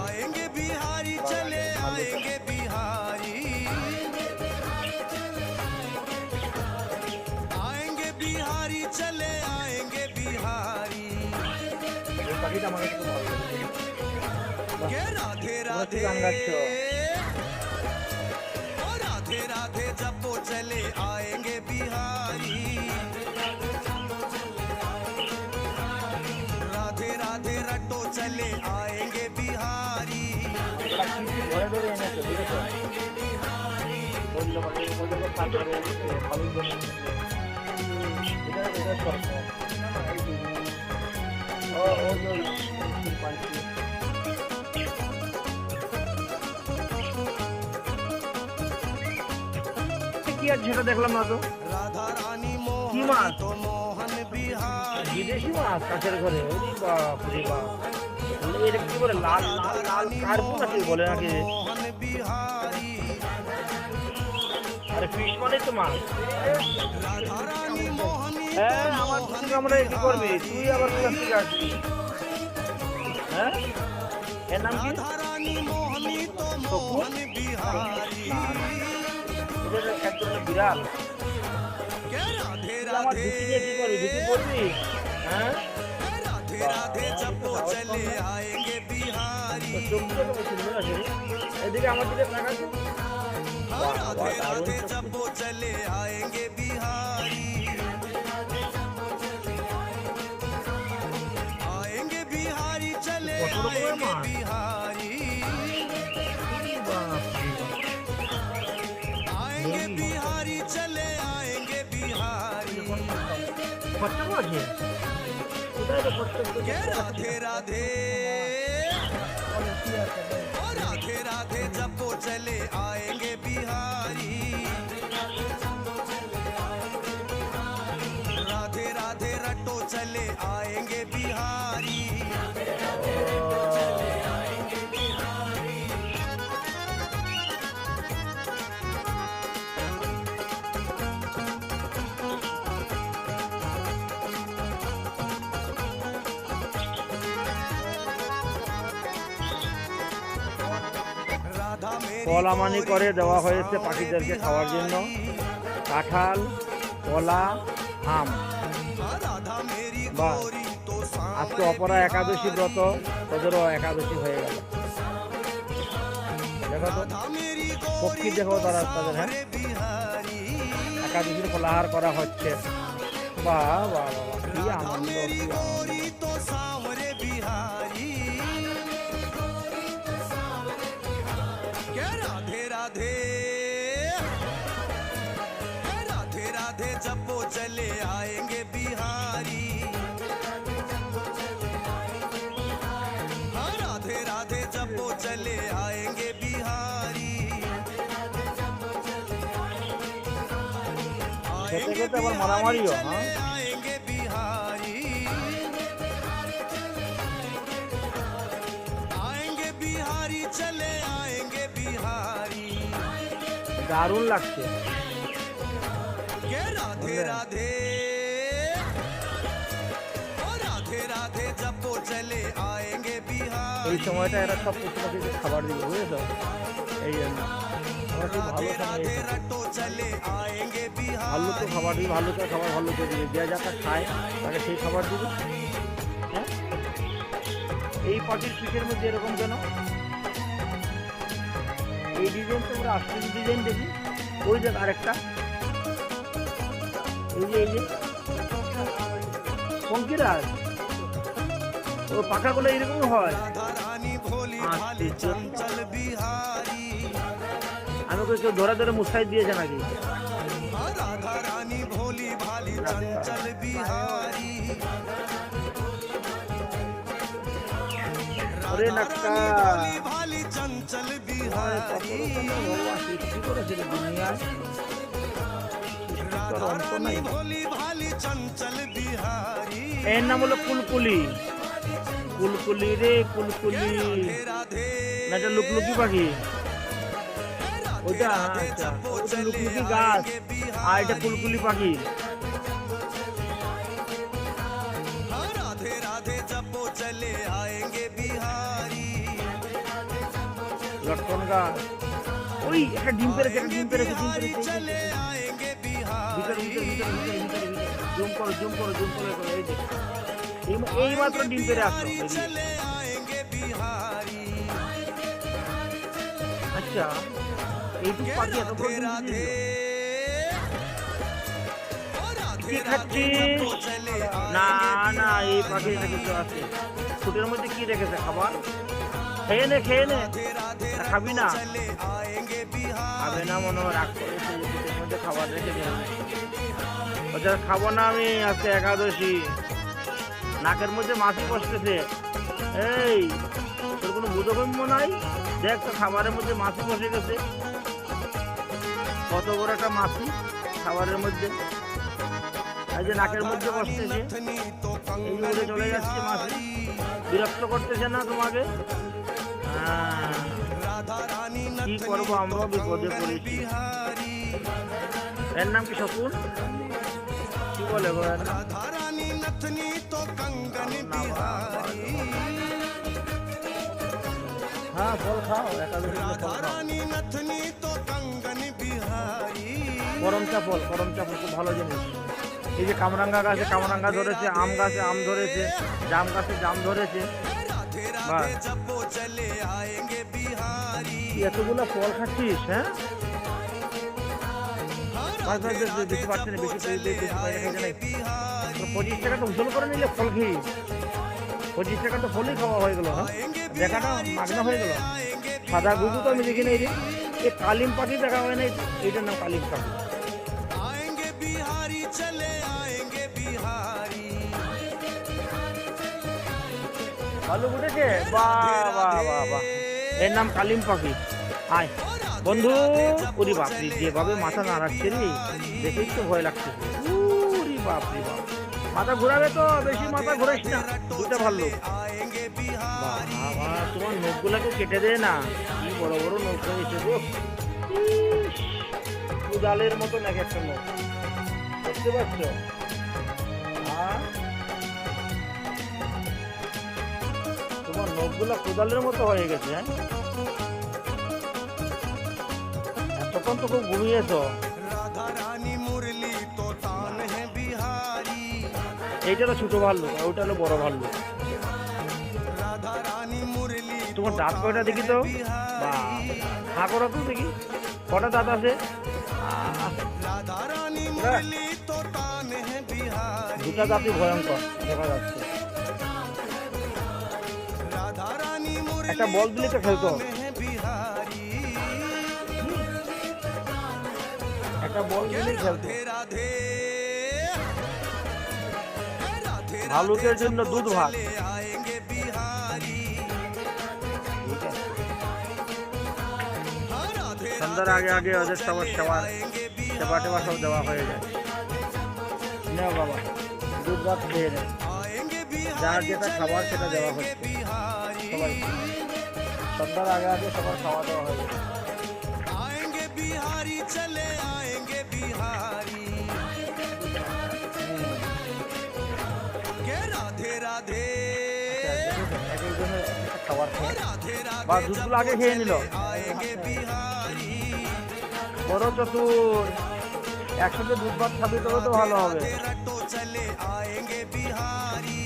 आएंगे बिहारी चले आएंगे बिहारी, आएंगे बिहारी चले आएंगे बिहारी, এই পাখিটা আমার কাছে খুব ভালো লেগেছে। के राधे राधे গান গাচ্ছ। ओ राधे राधे जब वो चले आएंगे बिहारी, राधे राधे रटो चले आएंगे बिहारी, ওরা কি ধরে ধরে এনেছে, বুঝেছো? বললো পাখি, বললো তো পাখি ধরে এনেছে, ভালোই করে এনেছে। এটা স্বপ্ন। ও পাখি। কি আর সেটা দেখলাম না তো। राधा रानी কি मोहन মাছ? तो मोहन बिहारी, বিদেশি মাছ কাছের ঘরে। ওরে বাপ রে বাপ। এটা কি বলে, লাল লাল লাল কার্পু নাকি বলে নাকি? मोहन बिहारी, আরে ফিশ মানে তো মাছ। राधा रानी मोहनी হ্যাঁ, আমার দিকে আমরা কি করবি? তুই আবার কাছ থেকে আসবি। হ্যাঁ, এর নাম কি? राधा रानी मोहनी तो मोहन बिहारी, এটা এক ধরনের বিড়াল। के राधे তুই আমার राधे ধুতি দিয়ে কি করবি? ধুতি পরবি? হ্যাঁ, राधे राधे जब वो चले आएंगे बिहारी, তো চোখগুলো তো সুন্দর আছে রে। এদিকে আমার দিকে তাকাচ্ছি। राधे राधे जब वो चले आएंगे बिहारी, आएंगे बिहारी चले आएंगे बिहारी, आएंगे बिहारी चले आएंगे बिहारी, কত আছে? কোথায় রে কত? के राधे राधे ओ राधे राधे जब वो चले आएंगे बिहारी, राधे राधे रटो चले आएंगे बिहारी, राधा मेरी কলামানি করে দেওয়া হয়েছে পাখিদেরকে খাওয়ার জন্য। কাঁঠাল, কলা, আম। राधा मेरी বাহ, गोरी तो আজকে অপরা একাদশী ব্রত, তোদেরও একাদশী হয়ে গেল। দেখো তো, राधा मेरी পক্ষী गोरी দেখো তারা তাদের। হ্যাঁ, रे बिहारी, একাদশীর ফলাহার করা হচ্ছে। বাহ বাহ বাহ, কি राधा আনন্দ, मेरी কি আনন্দ। गोरी तो सांवरे बिहारी, के राधे राधे राधे राधे जब वो चले आएंगे बिहारी, हाँ राधे राधे जब वो चले आएंगे बिहारी, খেতে খেতে আবার মারামারিও। হ্যাঁ, आएंगे बिहारी, आएंगे बिहारी चले आएंगे बिहारी, দারুণ লাগছে। के राधे राधे ओ राधे राधे जब वो चले आएंगे बिहारी, এই সময়টা এরা সব পশু পাখিকে খাবার দিবে, বুঝেছো? এই জন্য আমরা খুব ভালো राधे राधे সময়। रटो चले आएंगे ভালো তো बिहारी, খাবার দিবি, ভালো তো খাবার ভালো তো দিবি। যে যাটা খায় তাকে সেই খাবার দিবি। হ্যাঁ, এই পাখির পিঠের মধ্যে এরকম কেন? এই ডিজাইনটা পুরো আসল ডিজাইন দেখি। ওই যে আরেকটা, এই যে পঙ্কিরাজ, ও পাখাগুলো এরকম হয়। राधा रानी भोली भाली चंचल बिहारी আমি ওকে কেউ ধরে ধরে মুছাই দিয়েছে নাকি? राधा रानी भोली भाली चंचल बिहारी ওরে राधा নাক্কা, रानी भोली भाली चंचल बिहारी ভগবান সৃষ্টি করেছে রে দুনিয়ায়, राधा অন্ত रानी নাই। भोली भाली चंचल बिहारी এর নাম হলো কুলকুলি। কুলকুলি রে কুলকুলি, राधे राधे না এটা লুকলুকি পাখি। ওইটা राधे আচ্ছা, जपो ওইটা चले লুকলুকি গাছ, आएंगे আর এটা बिहारी কুলকুলি পাখি। हाँ, राधे राधे जपो चले आएंगे बिहारी লটকন গাছ। ওই একটা ডিম পেরেছে, একটা ডিম পেরেছে, ডিম बिहारी পেরেছে। चले आएंगे ভিতরে ভিতরে बिहारी ভিতরে ভিতরে ভিতরে ভিতরে জুম করো জুম করো জুম করে করো, এই যে এই মাত্র ডিম পেরে আসলো। बिहारी चले आएंगे बिहारी আচ্ছা এইটুকু পাখি এত বড় ডিম राधे দিল? राधे কি राधे খাচ্ছিস? जपो चले না आएंगे না, এই পাখিটা কিছু আছে। ফুটের মধ্যে কি রেখেছে খাবার? খেয়ে নে খেয়ে নে। राधे राधे খাবি না? चले आएंगे बिहारी খাবে না মনে হয়, রাগ করেছে, ফুটের মধ্যে খাবার রেখে দিয়ে। ওটা খাবো না আমি, আজকে একাদশী। নাকের মধ্যে মাছি বসতেছে। এই তোর কোনো বোধগম্য নাই? দেখ তো খাবারের মধ্যে মাছি বসে গেছে, কত বড় একটা মাছি খাবারের মধ্যে। এই যে নাকের মধ্যে বসতেছে, नथनी तो এই যে উড়ে চলে যাচ্ছে মাছি। বিরক্ত করতেছে না তোমাকে? হ্যাঁ, राधा रानी কি করবো, আমরাও বিপদে পড়েছি। बिहारी এর নাম কি শকুন? কি বলে গো এর নাম? राधा रानी नथनी तो कंगन बिहारी হ্যাঁ ফল খাও, একাদশী ফল राधा খাও। रानी नथनी तो कंगन बिहारी করমচা ফল, করমচা ফল খুব ভালো জিনিস। এই যে কামরাঙ্গা গাছে কামরাঙ্গা ধরেছে, আম গাছে আম ধরেছে, জাম গাছে জাম ধরেছে। राधे বাহ। राधे जपो चले आएंगे बिहारी তুই এতগুলো ফল খাচ্ছিস? হ্যাঁ हाँ, বাস বাস राधे বেশ, বেশি राधे পাচ্ছে না, जपो বেশি चले বেশি পয়সা খেয়েছে নাই। आएंगे बिहारी 25 টাকা তো উসুল করে নিলে ফল খেয়ে, 25 টাকা তো ফলই খাওয়া হয়ে গেল। হ্যাঁ দেখাটা মাগনা হয়ে গেল। आएंगे সাদা গুগু তো আমি দেখি নাই রে, এই কালিম পাখি দেখা হয় নাই, এইটার নাম কালিম পাখি। आएंगे बिहारी चले आएंगे बिहारी ভালো উঠেছে, বাহ বাহ বাহ বাহ। এর নাম কালিম পাখি। আয় বন্ধু, ওরে বাপরি যেভাবে মাথা নাড়াচ্ছে রে, দেখেই তো ভয় লাগছে। ওরে বাপরি বাপ, মাথা ঘোরাবে তো, বেশি মাথা ঘোরাইস না, দুটা ভালো। आएंगे बिहारी বাবা তোমার নখগুলাকে কেটে দে না, কি বড় বড় নখ হয়েছে গো। ইস, উদালের মতো নাকি একটা নখ, বুঝতে পারছো? হ্যাঁ? তোমার নখগুলা কোদালের মতো হয়ে গেছে। হ্যাঁ এতক্ষণ তো খুব ঘুমিয়েছো। राधा रानी मुरली तो तान है बिहारी এইটা হলো ছোট ভাল্লুক, আর ওইটা হলো বড় ভাল্লুক। राधा रानी मुरली তোমার দাঁত কয়টা দেখি তো, বা হা করো তো দেখি, কটা দাঁত আছে? राधा रानी मुरली तो तान है बिहारी দুটা দাঁতই ভয়ঙ্কর দেখা যাচ্ছে। राधा रानी मुरली একটা বল দিলে তো খেলতো, है बिहारी একটা বল দিলেই খেলতো। राधे राधे राधे ভালুকের জন্য দুধ ভাত। चले आएंगे बिहारी ঠিক আছে, हाँ, राधे সন্ধ্যার আগে আগে ওদের সবার সেবার आएंगे সেবা টেবা সব দেওয়া হয়ে যায়। নেও বাবা, দুধ ভাত খেয়ে নে, आएंगे যার बिहारी যেটা খাবার সেটা দেওয়া হচ্ছে बिहारी সবাই। সন্ধ্যার আগে আগে সবার খাওয়া দাওয়া হয়ে যায়। आएंगे बिहारी चले आएंगे बिहारी के राधे राधे এক একজনের একটা খাবার খেয়ে राधे বা राधे দুধগুলো আগে খেয়ে নিল। आएंगे बिहारी বড় চতুর, একসাথে দুধ ভাত খাবি তবে তো ভালো হবে। राधे रटो चले आएंगे बिहारी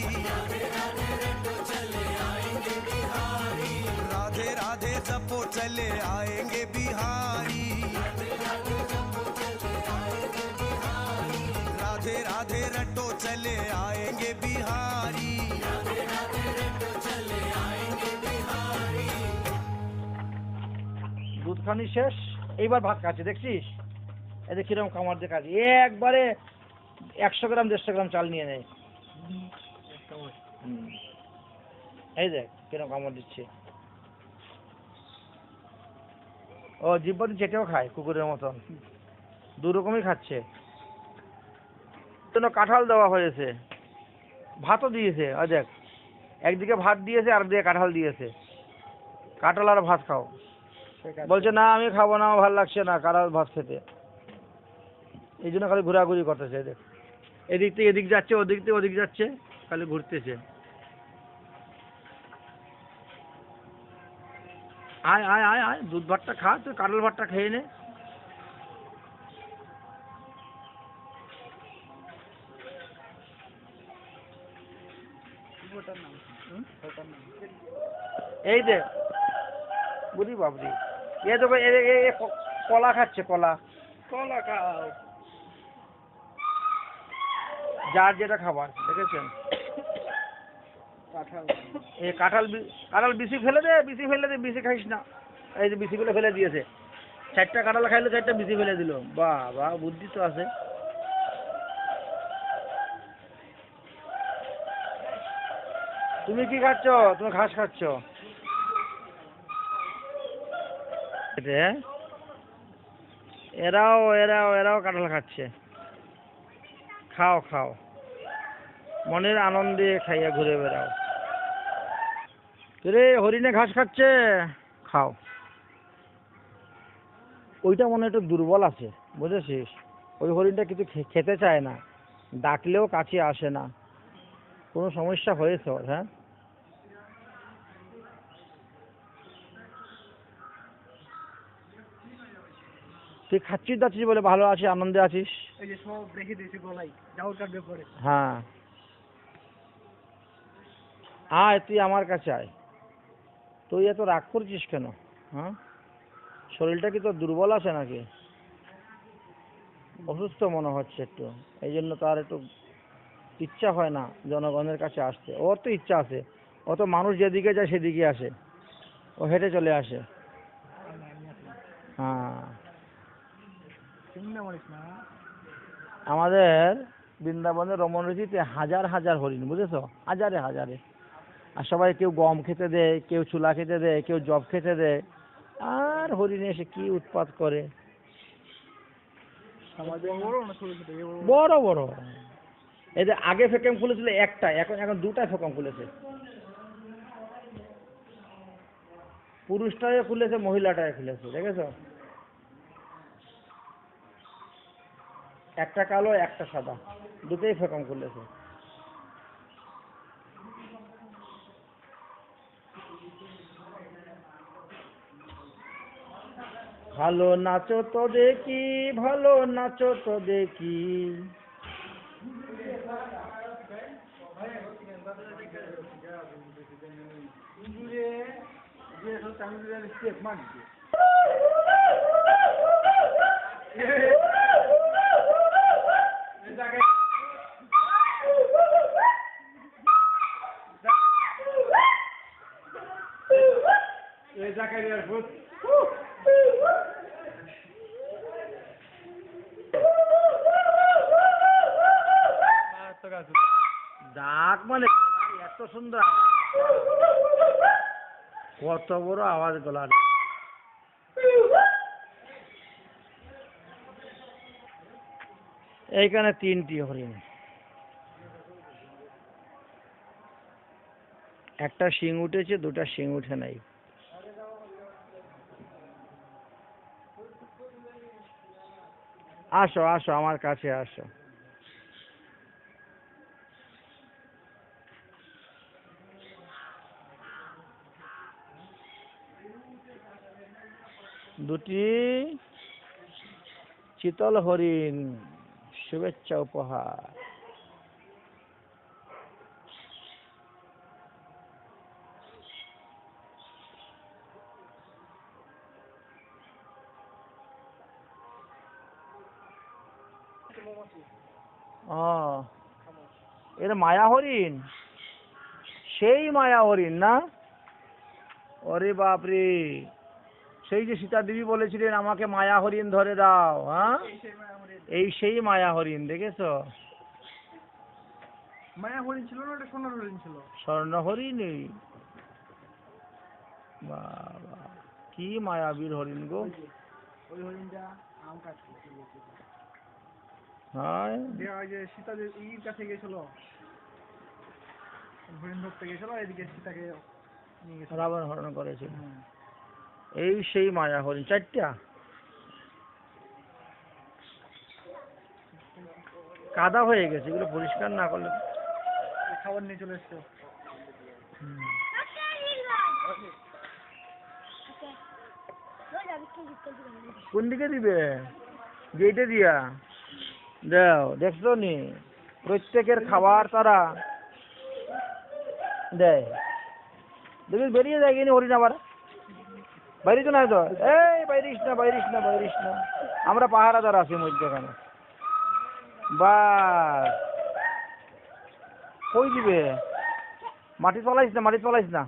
राधे राधे जपो चले आएंगे बिहारी राधे राधे रटो चले आएंगे बिहारी দুধ খানি শেষ, এইবার ভাত খাচ্ছে দেখছিস? এই যে কিরকম কামড় দিয়ে খাচ্ছে, একবারে 100 গ্রাম 150 গ্রাম চাল নিয়ে নেয়। এই দেখ কিরকম কামড় দিচ্ছে। ও জিব্বাতে চেটেও খায় কুকুরের মতন, দু রকমই খাচ্ছে। জন্য কাঁঠাল দেওয়া হয়েছে, ভাতও দিয়েছে। আর দেখ, একদিকে ভাত দিয়েছে আর দিকে কাঁঠাল দিয়েছে। কাঁঠাল আর ভাত খাও। বলছে না আমি খাবো না, আমার ভালো লাগছে না কাঁঠাল ভাত খেতে। এই জন্য খালি ঘোরাঘুরি করতেছে। দেখ, এদিক থেকে এদিক যাচ্ছে, ওদিক থেকে ওদিক যাচ্ছে, খালি ঘুরতেছে। আয় আয় আয় আয়, দুধ ভাতটা খা, তুই কাঁঠাল ভাতটা খেয়ে নে। এই দেখ, বুঝি বাবরি, এ তো কলা খাচ্ছে, কলা। কলা খাও, যার যেটা খাবার, দেখেছেন? এই কাঁঠাল কাঁঠাল বিসি ফেলে দে, বিসি ফেলে দে, বিসি খাইস না। এই যে বিসিগুলো ফেলে দিয়েছে, 4টা কাঁঠাল খাইলো, 4টা বিসি ফেলে দিল। বাহ বাহ, বুদ্ধি তো আছে। তুমি কি খাচ্ছ? তুমি ঘাস খাচ্ছ? এরাও এরাও এরাও কাঁঠাল খাচ্ছে। খাও খাও, মনের আনন্দে খাইয়া ঘুরে বেড়াও। রে হরিণে ঘাস খাচ্ছে, খাও। ওইটা মনে হয় একটু দুর্বল আছে, বুঝেছিস? ওই হরিণটা কিছু খেতে চায় না, ডাকলেও কাছে আসে না। কোনো সমস্যা হয়েছে ওর? হ্যাঁ, তুই খাচ্ছিস দাচ্ছিস বলে ভালো আছিস, আনন্দে আছিস। এই যে সব রেখে দিয়েছি গলায়, জাউর কাটবে পরে। হ্যাঁ, আয় তুই আমার কাছে আয়। তুই এত রাগ করছিস কেন? হ্যাঁ, শরীরটা কি তোর দুর্বল আছে নাকি? অসুস্থ মনে হচ্ছে একটু, এই জন্য তার একটু ইচ্ছা হয় না জনগণের কাছে আসতে। ওর তো ইচ্ছা আছে, ও তো মানুষ যেদিকে যায় সেদিকে আসে, ও হেঁটে চলে আসে। হ্যাঁ, আমাদের বৃন্দাবনের রমণীতে হাজার হাজার হরিণ, বুঝেছো? হাজারে হাজারে। আর সবাই কেউ গম খেতে দেয়, কেউ চুলা খেতে দেয়, কেউ জব খেতে দেয়। আর হরিণ এসে কি উৎপাত করে। বড় বড়। এই যে আগে ফেকম খুলেছিল একটা, এখন এখন 2টা ফেকম খুলেছে। পুরুষটায় খুলেছে, মহিলাটায় খুলেছে, দেখেছো? একটা কালো একটা সাদা, দুটোই ফেকম খুলেছে। ভালো নাচো তো দেখি, ভালো নাচো তো দেখি। ডাক মানে এত সুন্দর, কত বড় আওয়াজ গলার। এইখানে 3টি হরিণ, একটা শিং উঠেছে, 2টা শিং উঠে নাই। আসো আসো, আমার কাছে আসো। দুটি চিতল হরিণ, শুভেচ্ছা উপহার। ও, এটা মায়া হরিণ, সেই মায়া হরিণ না? ওরে বাপরে, সেই যে সীতা দেবী বলেছিলেন আমাকে মায়া হরিণ ধরে দাও, হ্যাঁ এই সেই মায়া হরিণ। এই সেই মায়া হরিণ, দেখেছো? মায়া হরিণ ছিল না, ওটা সোনার হরিণ ছিল। স্বর্ণ হরিণ। এই বাবা কি মায়াবীর হরিণ গো। ওই হরিণটা আম কাটছে। হ্যাঁ যে ওই যে সীতা যে ইর কাছে গেছিল, হরিণ ধরতে গেছিল, এদিকে সীতাকে নিয়ে গেছিল। রাবণ হরণ করেছিল। হুম। এই সেই মায়া হরিণ, 4টা। কাদা হয়ে গেছে, এগুলো পরিষ্কার না করলে। এই খাবার নিয়ে চলে এসছে। কোন দিকে দিবে? গেটে দিয়া দাও, দেখছো নি প্রত্যেকের খাবার তারা দেয়। দেখি বেরিয়ে যায় কিনি হরিণ আবার, বাইরে তো নাই তো, এই বাইরিস না বাইরিস না বাইরিস না, আমরা পাহারাদার আছি মধ্যখানে। বাস কই দিবে? মাটি চলাইস না, মাটি চলাইস না,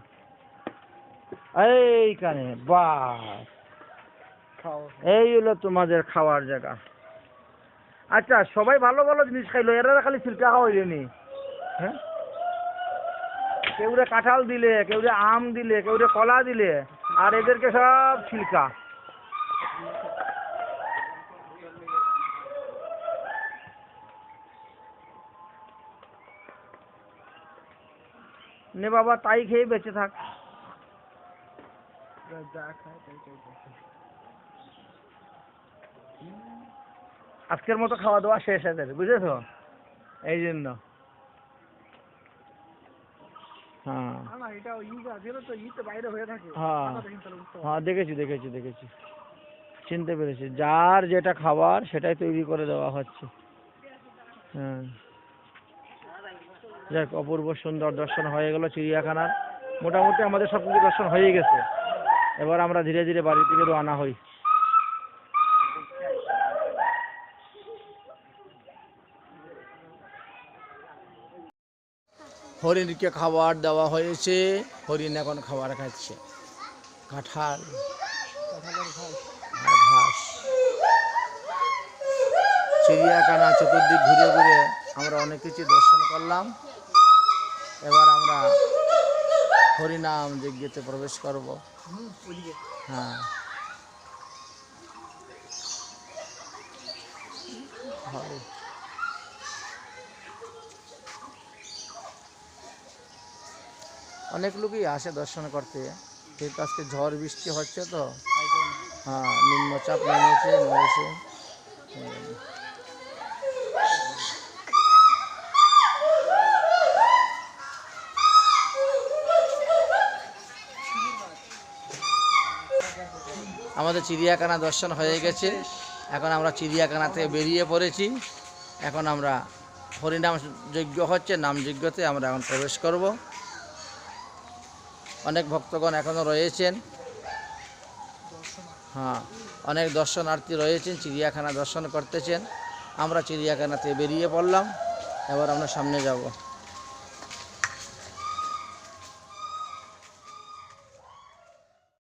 এইখানে। বাস খাও। এই হলো তোমাদের খাওয়ার জায়গা। আচ্ছা সবাই ভালো ভালো জিনিস খাইলো, এরা খালি ছিলকা খাওয়াইলেনি। হ্যাঁ, কেউ রে কাঁঠাল দিলে, কেউ রে আম দিলে, কেউ রে কলা দিলে, আর এদেরকে সব ছিলকা। নে বাবা তাই খেয়ে বেঁচে থাক। যা খায় তাই তাই খায়। আজকের মতো খাওয়া দাওয়া শেষ এদের, বুঝেছো? এই জন্য হ্যাঁ না না, এটা ই গাছের তো ইতে বাইরে হয়ে থাকে। হ্যাঁ মাথা দেখুন তাহলে বুঝতে পারবেন। হ্যাঁ, দেখেছি দেখেছি দেখেছি, চিনতে পেরেছি। যার যেটা খাবার সেটাই তৈরি করে দেওয়া হচ্ছে। হ্যাঁ, যাক অপূর্ব সুন্দর দর্শন হয়ে গেল চিড়িয়াখানার। মোটামুটি আমাদের সব কিছু দর্শন হয়ে গেছে। এবার আমরা ধীরে ধীরে বাড়ি থেকে রওনা হই। হরিণকে খাবার দেওয়া হয়েছে, হরিণ এখন খাবার খাচ্ছে, কাঁঠাল আর ঘাস। চিড়িয়াখানা চতুর্দিক ঘুরে ঘুরে আমরা অনেক কিছু দর্শন করলাম। এবার আমরা হরিনাম যজ্ঞতে প্রবেশ করব। হ্যাঁ হয়। অনেক লোকই আসে দর্শন করতে, কিন্তু আজকে ঝড় বৃষ্টি হচ্ছে তো, হ্যাঁ নিম্নচাপ নেমেছে নেমেছে। আমাদের চিড়িয়াখানা দর্শন হয়ে গেছে। এখন আমরা চিড়িয়াখানা থেকে বেরিয়ে পড়েছি। এখন আমরা হরিনাম যজ্ঞ হচ্ছে, নাম যজ্ঞতে আমরা এখন প্রবেশ করব। অনেক ভক্তগণ এখনও রয়েছেন। হ্যাঁ, অনেক দর্শনার্থী রয়েছেন, চিড়িয়াখানা দর্শন করতেছেন। আমরা চিড়িয়াখানা থেকে বেরিয়ে পড়লাম, এবার আমরা সামনে যাব।